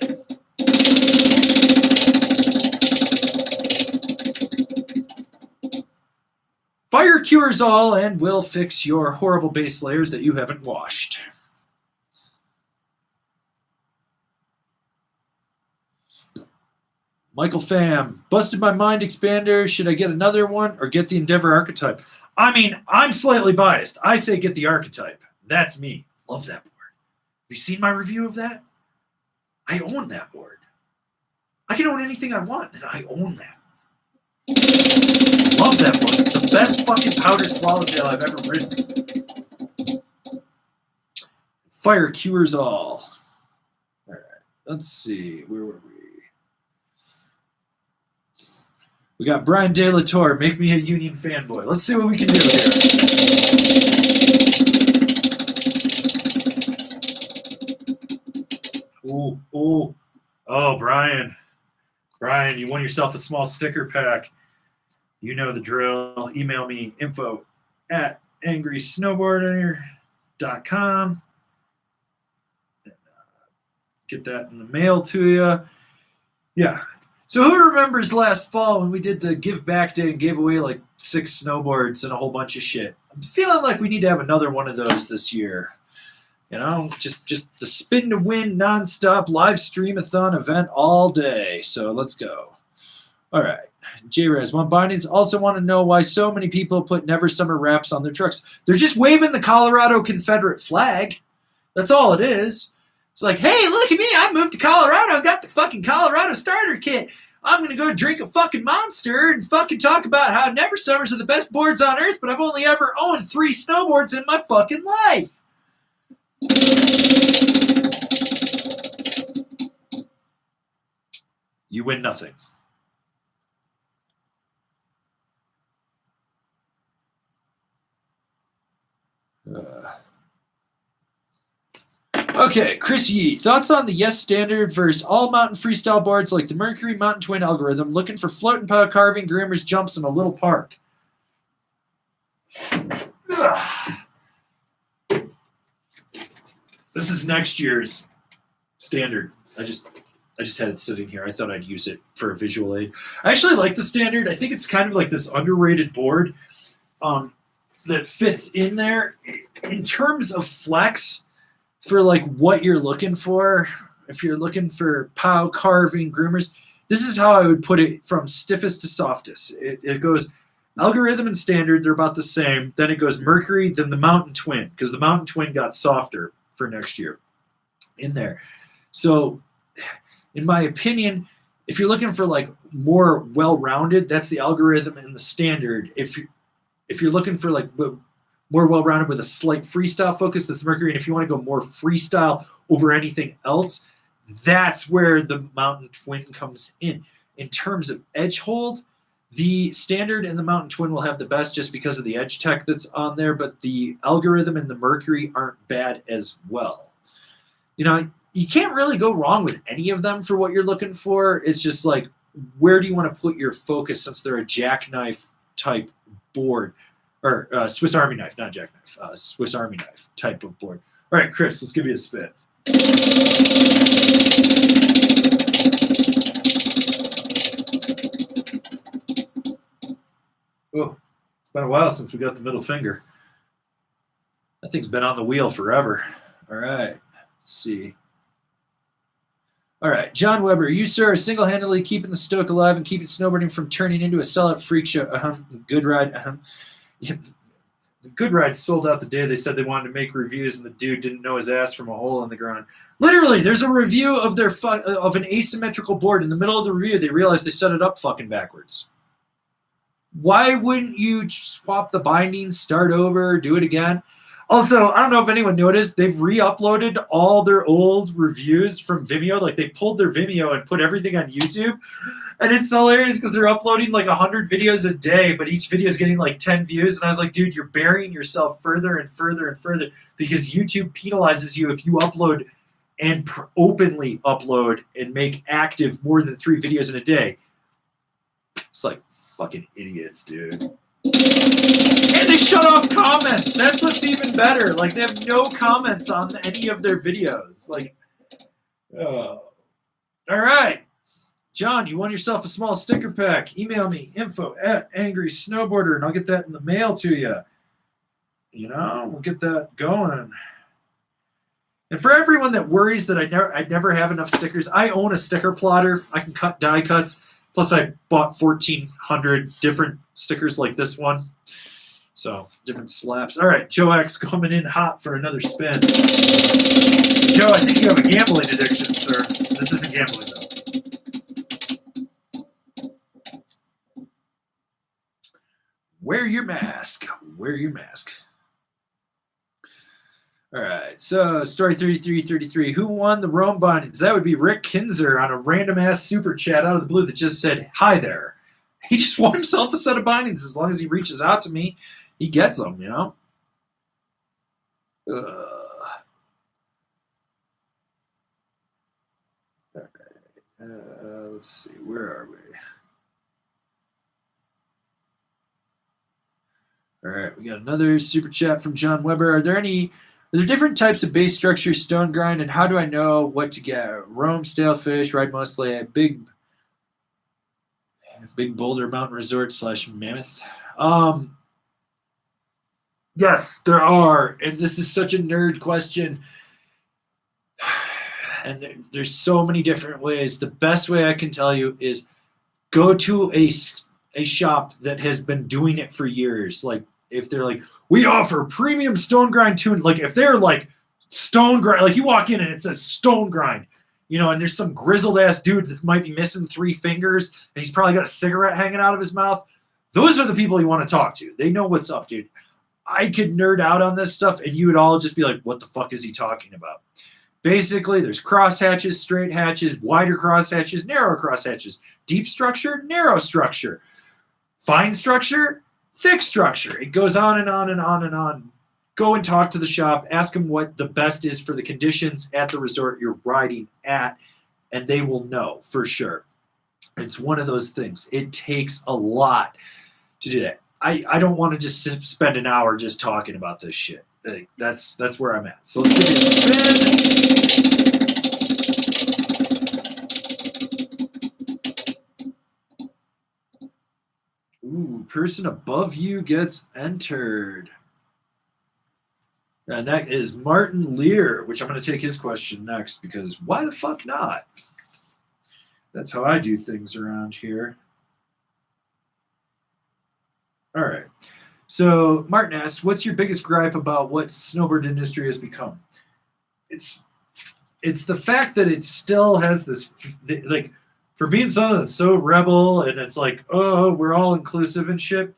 Fire cures all and will fix your horrible base layers that you haven't washed. Michael Pham, busted my mind expander. Should I get another one or get the Endeavor archetype? I mean, I'm slightly biased. I say get the archetype. That's me. Love that board. Have you seen my review of that? I own that board. I can own anything I want, and I own that. Love that board. It's the best fucking powder swallowtail I've ever ridden. Fire cures all. All right. Let's see. Where were we? We got Brian De La Torre. Make me a Union fanboy. Let's see what we can do here. Oh, Brian. Ryan, you won yourself a small sticker pack. You know the drill. Email me info@angrysnowboarder.com. Get that in the mail to you. Yeah. So who remembers last fall when we did the give back day and gave away like 6 snowboards and a whole bunch of shit? I'm feeling like we need to have another one of those this year. You know, just the spin to win nonstop live stream-a-thon event all day. So let's go. All right. J-Rez, want bindings? Also want to know why so many people put Never Summer wraps on their trucks. They're just waving the Colorado Confederate flag. That's all it is. It's like, hey, look at me. I moved to Colorado. Got the fucking Colorado starter kit. I'm going to go drink a fucking Monster and fucking talk about how Never Summers are the best boards on earth, but I've only ever owned 3 snowboards in my fucking life. You win nothing. Okay, Chris Yee. Thoughts on the Yes Standard versus all mountain freestyle boards like the Mercury Mountain Twin algorithm, looking for float and power carving, groomers, jumps in a little park. This is next year's standard. I just had it sitting here. I thought I'd use it for a visual aid. I actually like the standard. I think it's kind of like this underrated board that fits in there. In terms of flex, for like what you're looking for, if you're looking for pow, carving, groomers, this is how I would put it from stiffest to softest. It goes algorithm and standard, they're about the same. Then it goes Mercury, then the Mountain Twin, because the Mountain Twin got softer for next year in there. So in my opinion, if you're looking for like more well-rounded, that's the algorithm and the standard. If you're looking for like more well-rounded with a slight freestyle focus, that's Mercury. And if you want to go more freestyle over anything else, that's where the Mountain Twin comes in. In terms of edge hold, the standard and the Mountain Twin will have the best just because of the edge tech that's on there, but the algorithm and the Mercury aren't bad as well. You know, you can't really go wrong with any of them for what you're looking for. It's just like, where do you want to put your focus since they're a jackknife type board? Or Swiss Army knife, not jackknife. Swiss Army knife type of board. All right, Chris, let's give you a spin. Oh, it's been a while since we got the middle finger. That thing's been on the wheel forever. All right, let's see. All right, John Weber, you, sir, are single-handedly keeping the Stoke alive and keeping snowboarding from turning into a sellout freak show. Good ride. Yeah, the Good Ride sold out the day they said they wanted to make reviews, and the dude didn't know his ass from a hole in the ground. Literally, there's a review of of an asymmetrical board. In the middle of the review, they realized they set it up fucking backwards. Why wouldn't you swap the bindings, start over, do it again? Also, I don't know if anyone noticed, they've re-uploaded all their old reviews from Vimeo. Like, they pulled their Vimeo and put everything on YouTube. And it's hilarious because they're uploading like 100 videos a day, but each video is getting like 10 views. And I was like, dude, you're burying yourself further and further and further because YouTube penalizes you if you upload and openly upload and make active more than 3 videos in a day. It's like fucking idiots, dude. And they shut off comments. That's what's even better. Like, they have no comments on any of their videos. Like, all right. John, you won yourself a small sticker pack. Email me, info@angrysnowboarder, and I'll get that in the mail to you. You know, we'll get that going. And for everyone that worries that I'd never have enough stickers, I own a sticker plotter. I can cut die cuts. Plus, I bought 1,400 different stickers like this one. So, different slaps. All right, Joe X coming in hot for another spin. Joe, I think you have a gambling addiction, sir. This isn't gambling, though. Wear your mask. Wear your mask. All right, so story 3333. Who won the Rome bindings? That would be Rick Kinzer on a random-ass super chat out of the blue that just said, hi there. He just won himself a set of bindings. As long as he reaches out to me, he gets them, you know? Let's see. Where are we? All right, we got another super chat from John Weber. Are there different types of base structure stone grind, and how do I know what to get? Rome, stale fish, ride mostly at big boulder mountain resort / mammoth. Yes, there are, and this is such a nerd question. And there's so many different ways. The best way I can tell you is go to a shop that has been doing it for years. Like if they're like, we offer premium stone grind tune. Like if they're like stone grind, like you walk in and it says stone grind, you know, and there's some grizzled ass dude that might be missing 3 fingers and he's probably got a cigarette hanging out of his mouth. Those are the people you want to talk to. They know what's up, dude. I could nerd out on this stuff and you would all just be like, what the fuck is he talking about? Basically, there's cross hatches, straight hatches, wider cross hatches, narrow cross hatches, deep structure, narrow structure, fine structure, thick structure. It goes on and on and on and on. Go and talk to the shop. Ask them what the best is for the conditions at the resort you're riding at, and they will know for sure. It's one of those things. It takes a lot to do that. I don't want to just spend an hour just talking about this shit. That's where I'm at. So let's give it a spin. Ooh, person above you gets entered. And that is Martin Lear, which I'm going to take his question next because why the fuck not? That's how I do things around here. All right. So Martin asks, what's your biggest gripe about what snowboard industry has become? It's the fact that it still has this, like, for being something that's so rebel and it's like, oh, we're all inclusive and shit.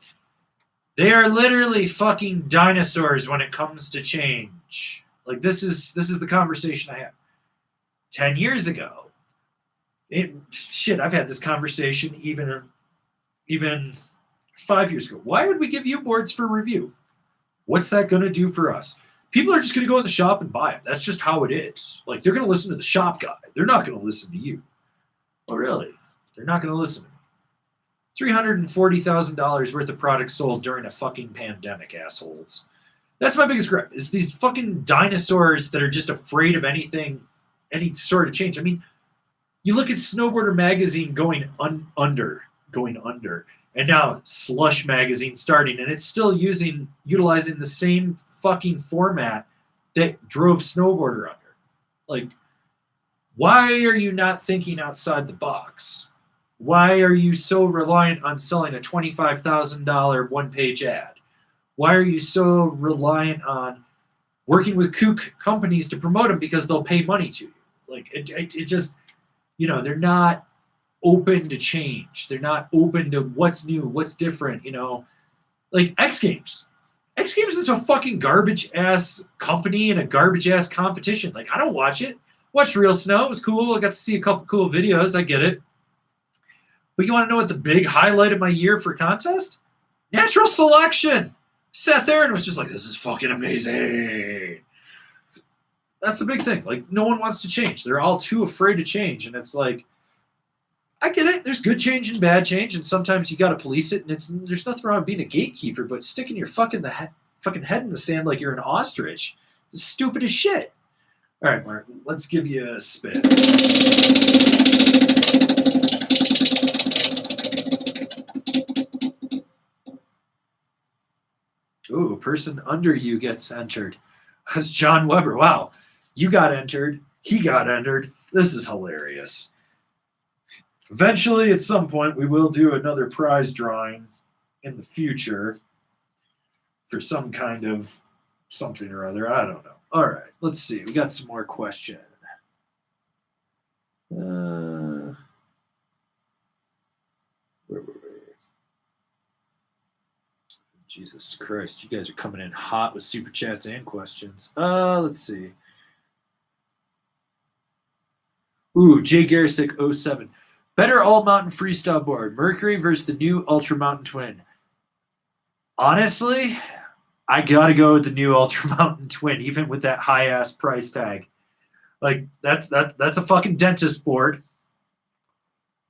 They are literally fucking dinosaurs when it comes to change. Like this is the conversation I had 10 years ago. I've had this conversation even 5 years ago. Why would we give you boards for review? What's that going to do for us? People are just going to go in the shop and buy them. That's just how it is. Like, they're going to listen to the shop guy. They're not going to listen to you. Oh, really? They're not going to listen to me. $340,000 worth of products sold during a fucking pandemic, assholes. That's my biggest gripe, is these fucking dinosaurs that are just afraid of anything, any sort of change. I mean, you look at Snowboarder magazine going under. And now Slush magazine starting, and it's still utilizing the same fucking format that drove Snowboarder under. Like, why are you not thinking outside the box? Why are you so reliant on selling a $25,000 one-page ad? Why are you so reliant on working with kook companies to promote them because they'll pay money to you? Like, it just, you know, they're not open to change. They're not open to what's new, what's different, you know. Like X Games. X Games is a fucking garbage ass company and a garbage ass competition. Like, I don't watch it. Watched Real Snow. It was cool. I got to see a couple cool videos. I get it. But you want to know what the big highlight of my year for contest? Natural selection. Sat there and was just like, this is fucking amazing. That's the big thing. Like, no one wants to change. They're all too afraid to change. And it's like, I get it. There's good change and bad change, and sometimes you got to police it. And there's nothing wrong with being a gatekeeper, but sticking your fucking head in the sand like you're an ostrich is stupid as shit. All right, Martin, let's give you a spin. Ooh, person under you gets entered. That's John Weber. Wow, you got entered. He got entered. This is hilarious. Eventually, at some point, we will do another prize drawing in the future for some kind of something or other. I don't know. All right, let's see. We got some more questions. Where were we? Jesus Christ, you guys are coming in hot with super chats and questions. Let's see. Ooh, Jay Garisick 07. Better all-mountain freestyle board, Mercury versus the new Ultra Mountain Twin. Honestly, I gotta go with the new Ultra Mountain Twin, even with that high-ass price tag. Like, that's a fucking dentist board.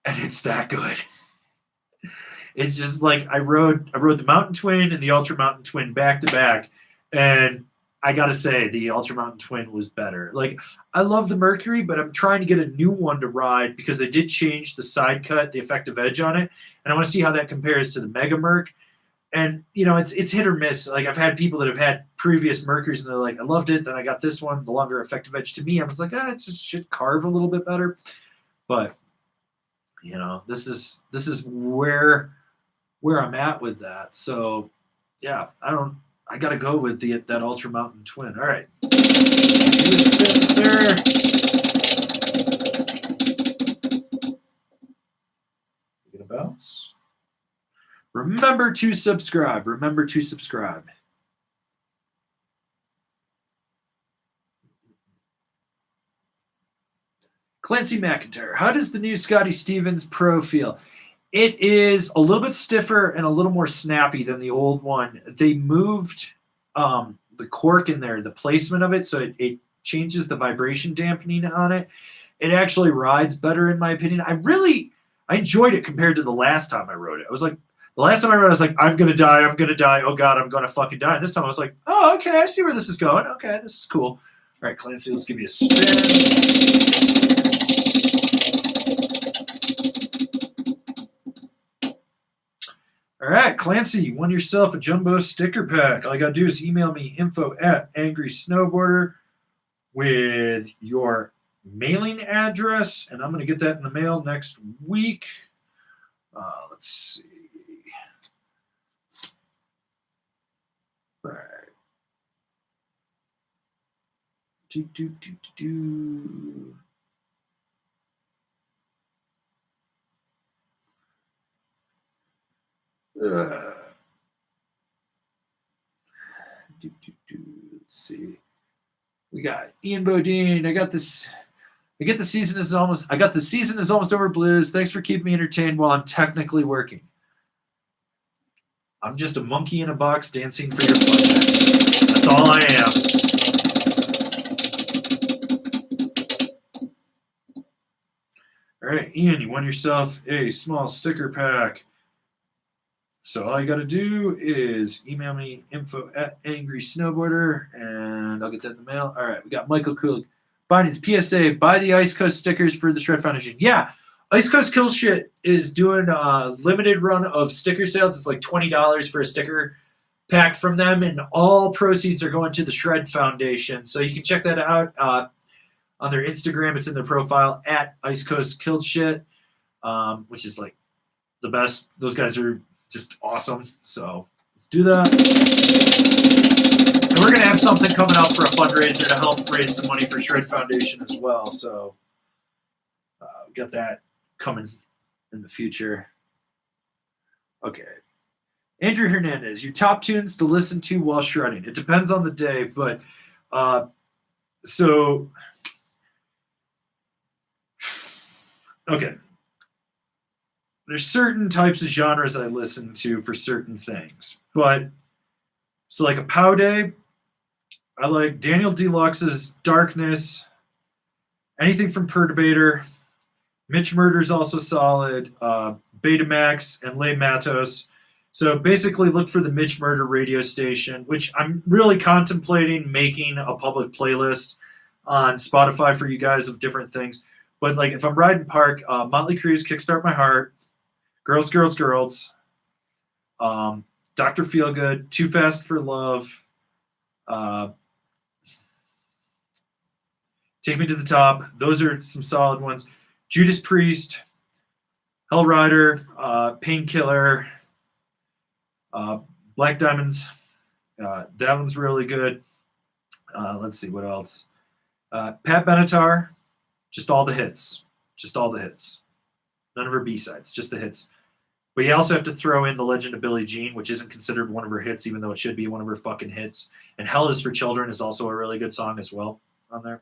and it's that good. It's just like I rode the Mountain Twin and the Ultra Mountain Twin back to back, and I gotta say the Ultra Mountain Twin was better. Like I love the Mercury, but I'm trying to get a new one to ride because they did change the side cut, the effective edge on it, and I want to see how that compares to the Mega Merc. And you know, it's hit or miss. Like I've had people that have had previous Mercuries and they're like, I loved it. Then I got this one, the longer effective edge. To me, I was like, it just should carve a little bit better. But you know, this is where I'm at with that. So yeah, I gotta go with that Ultra Mountain Twin. All right. You spin, sir. You gonna bounce? Remember to subscribe. Remember to subscribe. Clancy McIntyre, how does the new Scotty Stevens Pro feel? It is a little bit stiffer and a little more snappy than the old one. They moved the cork in there, the placement of it, so it changes the vibration dampening on it. It actually rides better, in my opinion. I enjoyed it compared to the last time I rode it. I was like, the last time I rode it, I was like, I'm going to die. Oh, God, I'm going to fucking die. And this time I was like, oh, okay, I see where this is going. Okay, this is cool. All right, Clancy, let's give you a spin. All right, Clancy, you won yourself a jumbo sticker pack. All you got to do is email me info@angrysnowboarder with your mailing address, and I'm going to get that in the mail next week. Let's see. All right. Let's see. We got Ian Bodine. I got the season is almost over, Blues. Thanks for keeping me entertained while I'm technically working. I'm just a monkey in a box dancing for your pleasures. That's all I am. All right, Ian, you won yourself a small sticker pack. So all you got to do is email me info@angrysnowboarder, and I'll get that in the mail. All right, we got Michael Kulig. Bindings, PSA, buy the Ice Coast stickers for the Shred Foundation. Yeah, Ice Coast Kill Shit is doing a limited run of sticker sales. It's like $20 for a sticker pack from them, and all proceeds are going to the Shred Foundation. So you can check that out on their Instagram. It's in their profile @Ice Coast Killed Shit, which is like the best. Those guys are just awesome. So let's do that. And we're going to have something coming up for a fundraiser to help raise some money for Shred Foundation as well. So we got that coming in the future. Okay. Andrew Hernandez, your top tunes to listen to while shredding. It depends on the day, but okay. There's certain types of genres I listen to for certain things. But so like a POW day, I like Daniel Deluxe's Darkness, anything from Perturbator. Mitch Murder's also solid. Betamax and Les Matos. So basically look for the Mitch Murder radio station, which I'm really contemplating making a public playlist on Spotify for you guys of different things. But like if I'm riding park, Motley Crue's Kickstart My Heart, Girls, Girls, Girls, Dr. Feelgood, Too Fast for Love, Take Me to the Top. Those are some solid ones. Judas Priest, Hell Rider, Painkiller, Black Diamonds. That one's really good. Let's see, what else? Pat Benatar, just all the hits. Just all the hits. None of her B-sides, just the hits. But you also have to throw in The Legend of Billie Jean, which isn't considered one of her hits, even though it should be one of her fucking hits. And Hell is for Children is also a really good song as well on there.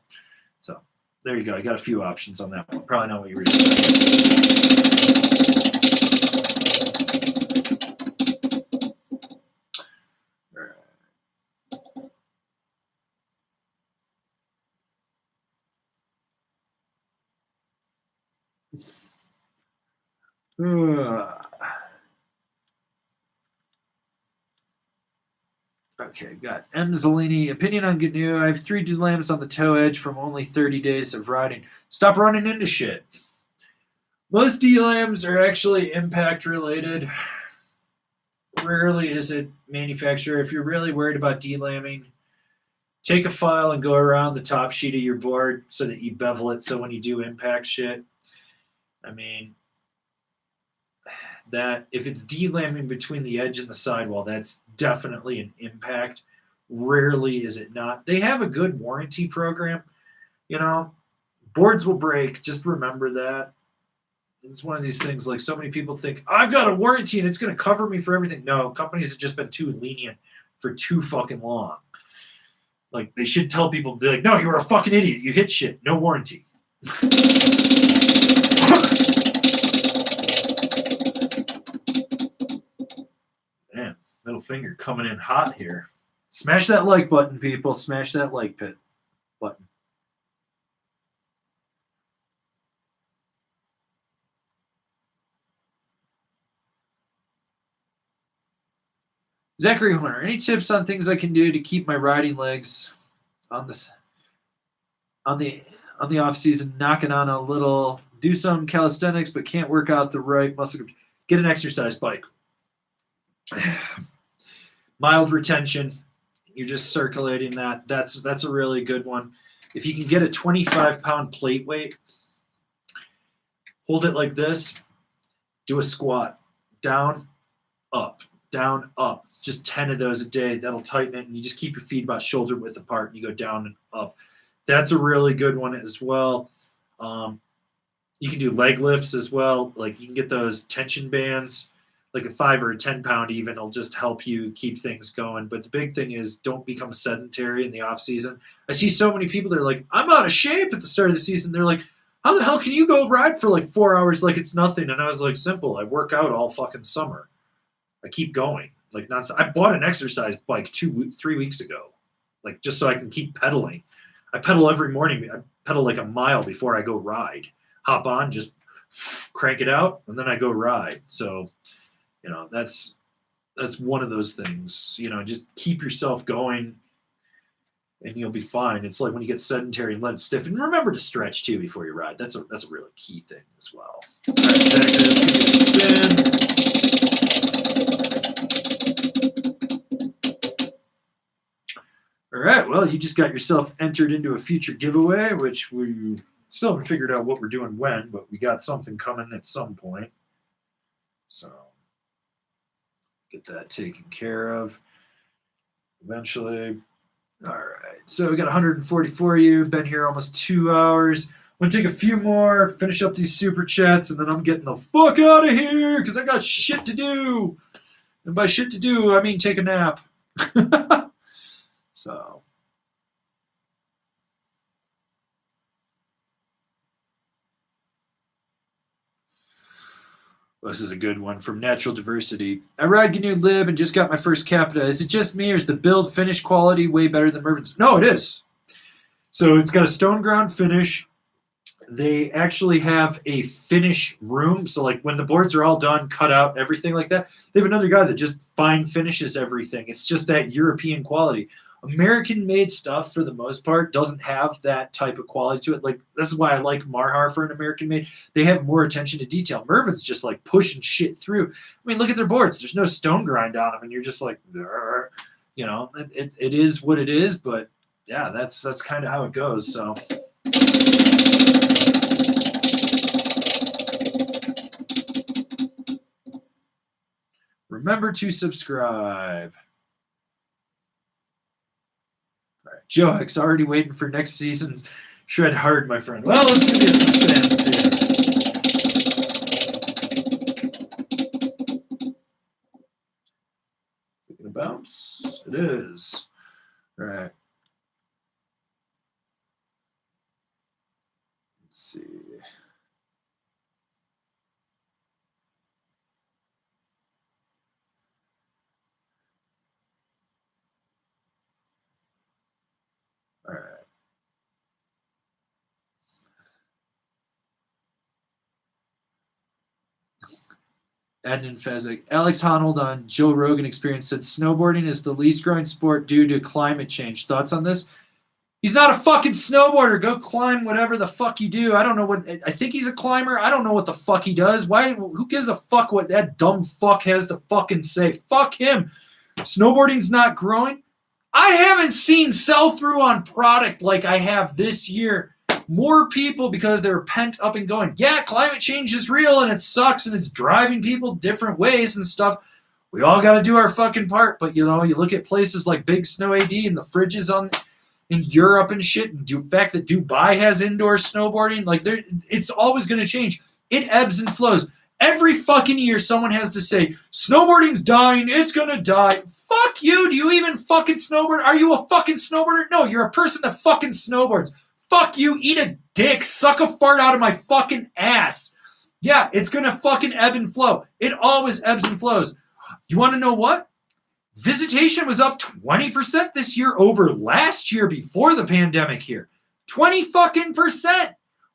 So there you go. You got a few options on that one. Probably not what you read. Okay, got M. Zellini. Opinion on GNU. I have 3 D-lambs on the toe edge from only 30 days of riding. Stop running into shit. Most D-lambs are actually impact related. Rarely is it manufacturer. If you're really worried about D-lambing, take a file and go around the top sheet of your board so that you bevel it so when you do impact shit, I mean, that if it's D-lambing between the edge and the sidewall, that's definitely an impact. Rarely is it not. They have a good warranty program. You know, boards will break. Just remember that. It's one of these things like so many people think, I've got a warranty and it's going to cover me for everything. No, companies have just been too lenient for too fucking long. Like, they should tell people, they're like, no, you're a fucking idiot. You hit shit. No warranty. Man, middle finger coming in hot here. Smash that like button, people. Smash that like button. Zachary Horner, any tips on things I can do to keep my riding legs on this on the off season, knocking on a little, do some calisthenics, but can't work out the right muscle group. Get an exercise bike. Mild retention. You're just circulating that. That's a really good one. If you can get a 25-pound plate weight, hold it like this, do a squat, down, up, down, up. Just 10 of those a day. That'll tighten it, and you just keep your feet about shoulder width apart, and you go down and up. That's a really good one as well. You can do leg lifts as well. Like, you can get those tension bands, like a 5 or a 10-pound even. It'll just help you keep things going. But the big thing is don't become sedentary in the off season. I see so many people that are like, I'm out of shape at the start of the season. They're like, how the hell can you go ride for like 4 hours like it's nothing? And I was like, simple. I work out all fucking summer. I keep going. Like, nonstop. I bought an exercise bike 3 weeks ago, like, just so I can keep pedaling. I pedal every morning. I pedal like a mile before I go ride. Hop on, just crank it out, and then I go ride. So, that's one of those things. Just keep yourself going, and you'll be fine. It's like when you get sedentary and let it stiffen. And remember to stretch too before you ride. That's a really key thing as well. All right, Zach, let's give you a spin. All right, well, you just got yourself entered into a future giveaway, which we still haven't figured out what we're doing when, but we got something coming at some point. So get that taken care of eventually. All right, so we got 140 for you. Been here almost 2 hours. I'm going to take a few more, finish up these super chats, and then I'm getting the fuck out of here because I got shit to do. And by shit to do, I mean take a nap. So, this is a good one from Natural Diversity. I ride GNU Lib and just got my first Capita. Is it just me or is the build finish quality way better than Mervin's? No, it is. So it's got a stone ground finish. They actually have a finish room. So, like, when the boards are all done, cut out, everything like that, they have another guy that just fine finishes everything. It's just that European quality. American-made stuff, for the most part, doesn't have that type of quality to it. Like, this is why I like Marhar for an American-made. They have more attention to detail. Mervin's just, like, pushing shit through. I mean, look at their boards. There's no stone grind on them, and you're just like, it is what it is, but, yeah, that's kind of how it goes, so... Remember to subscribe. All right, Joe Hick's already waiting for next season's Shred Hard, my friend. Well, let's give you a suspense here. Taking a bounce. It is. All right. Let's see. All right. Adnan Fezzik. Alex Honnold on Joe Rogan Experience said snowboarding is the least growing sport due to climate change. Thoughts on this? He's not a fucking snowboarder. Go climb whatever the fuck you do. I don't know what. I think he's a climber. I don't know what the fuck he does. Why? Who gives a fuck what that dumb fuck has to fucking say? Fuck him. Snowboarding's not growing. I haven't seen sell-through on product like I have this year. More people because they're pent up and going, yeah, climate change is real and it sucks and it's driving people different ways and stuff. We all got to do our fucking part. But, you know, you look at places like Big Snow AD and the fridges in Europe and shit, and the fact that Dubai has indoor snowboarding, like it's always going to change. It ebbs and flows. Every fucking year someone has to say, snowboarding's dying, it's going to die. Fuck you. Do you even fucking snowboard? Are you a fucking snowboarder? No, you're a person that fucking snowboards. Fuck you, eat a dick, suck a fart out of my fucking ass. Yeah, it's going to fucking ebb and flow. It always ebbs and flows. You want to know what? Visitation was up 20% this year over last year before the pandemic here. 20 fucking percent.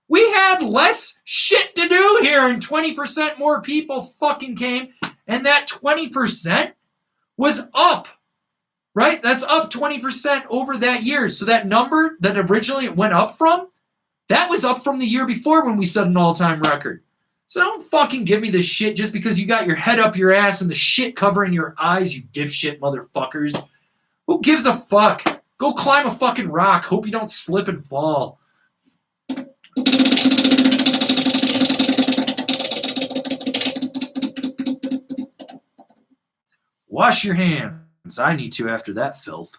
We had less shit to do here and 20% more people fucking came. And that 20% was up. Right? That's up 20% over that year. So that number that originally it went up from, that was up from the year before when we set an all-time record. So don't fucking give me this shit just because you got your head up your ass and the shit covering your eyes, you dipshit motherfuckers. Who gives a fuck? Go climb a fucking rock. Hope you don't slip and fall. Wash your hands. I need to after that filth.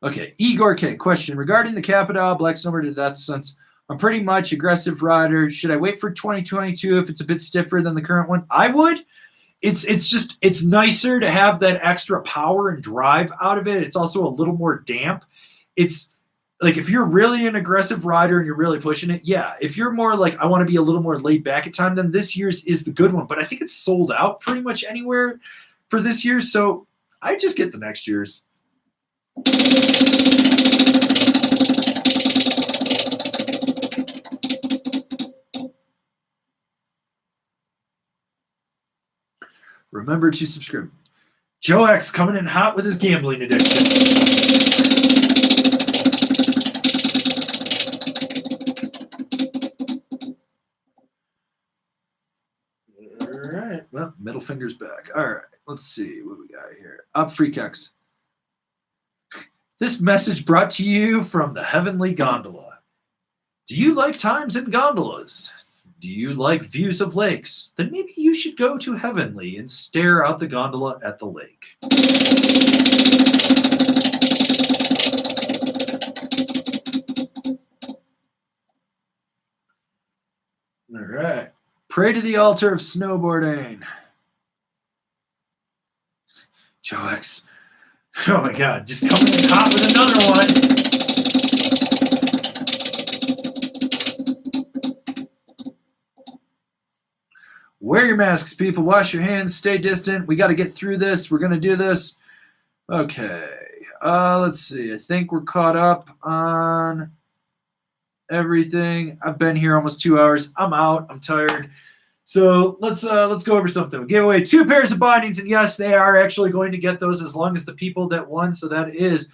Okay, Igor K. Question regarding the Capital Black Snowbird to that sense. I'm pretty much aggressive rider. Should I wait for 2022 if it's a bit stiffer than the current one? I would. It's nicer to have that extra power and drive out of it. It's also a little more damp. It's like if you're really an aggressive rider and you're really pushing it, yeah. If you're more like I want to be a little more laid back at time, then this year's is the good one. But I think it's sold out pretty much anywhere for this year. So I just get the next year's. Remember to subscribe. Joe X coming in hot with his gambling addiction. All right. Well, middle finger's back. All right. Let's see what we got here. Up free kicks. This message brought to you from the Heavenly Gondola. Do you like times in gondolas? Do you like views of lakes? Then maybe you should go to Heavenly and stare out the gondola at the lake. All right. Pray to the altar of snowboarding. Joe X. Oh my God, just coming in hot with another one. Wear your masks, people. Wash your hands. Stay distant. We got to get through this. We're going to do this. Okay. Let's see. I think we're caught up on everything. I've been here almost 2 hours. I'm out. I'm tired. So let's go over something. We gave away 2 pairs of bindings, and yes, they are actually going to get those as long as the people that won. So that is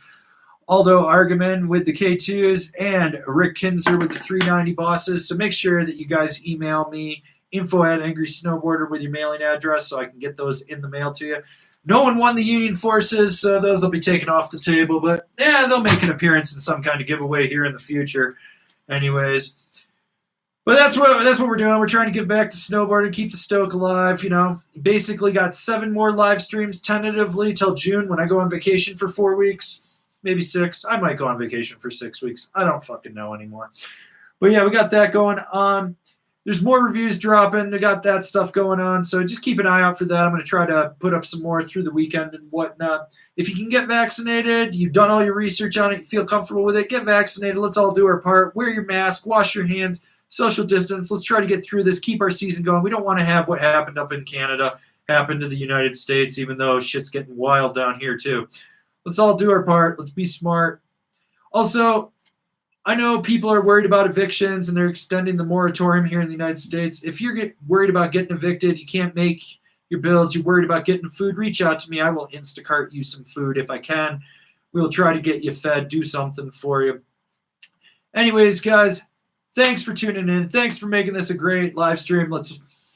Aldo Argaman with the K2s and Rick Kinzer with the 390 bosses. So make sure that you guys email me info@angrysnowboarder with your mailing address so I can get those in the mail to you. No one won the Union Forces, so those will be taken off the table. But yeah, they'll make an appearance in some kind of giveaway here in the future. Anyways. But that's what we're doing. We're trying to give back to snowboarding, keep the Stoke alive. You know, basically got 7 more live streams tentatively till June when I go on vacation for 4 weeks, maybe 6. I might go on vacation for 6 weeks. I don't fucking know anymore. But yeah, we got that going on. There's more reviews dropping. We got that stuff going on. So just keep an eye out for that. I'm going to try to put up some more through the weekend and whatnot. If you can get vaccinated, you've done all your research on it, you feel comfortable with it, get vaccinated. Let's all do our part. Wear your mask, wash your hands. Social distance. Let's try to get through this, keep our season going. We don't want to have what happened up in Canada happen to the United States, even though shit's getting wild down here too. Let's all do our part. Let's be smart. Also, I know people are worried about evictions and they're extending the moratorium here in the United States. If you're worried about getting evicted, you can't make your builds, you're worried about getting food, reach out to me. I will Instacart you some food if I can. We'll try to get you fed, do something for you. Anyways, guys, thanks for tuning in. Thanks for making this a great live stream.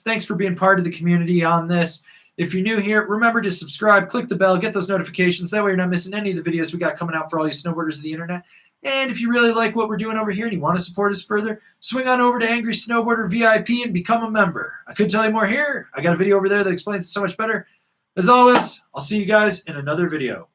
Thanks for being part of the community on this. If you're new here, remember to subscribe, click the bell, get those notifications. That way you're not missing any of the videos we got coming out for all you snowboarders of the internet. And if you really like what we're doing over here and you want to support us further, swing on over to Angry Snowboarder VIP and become a member. I could tell you more here. I got a video over there that explains it so much better. As always, I'll see you guys in another video.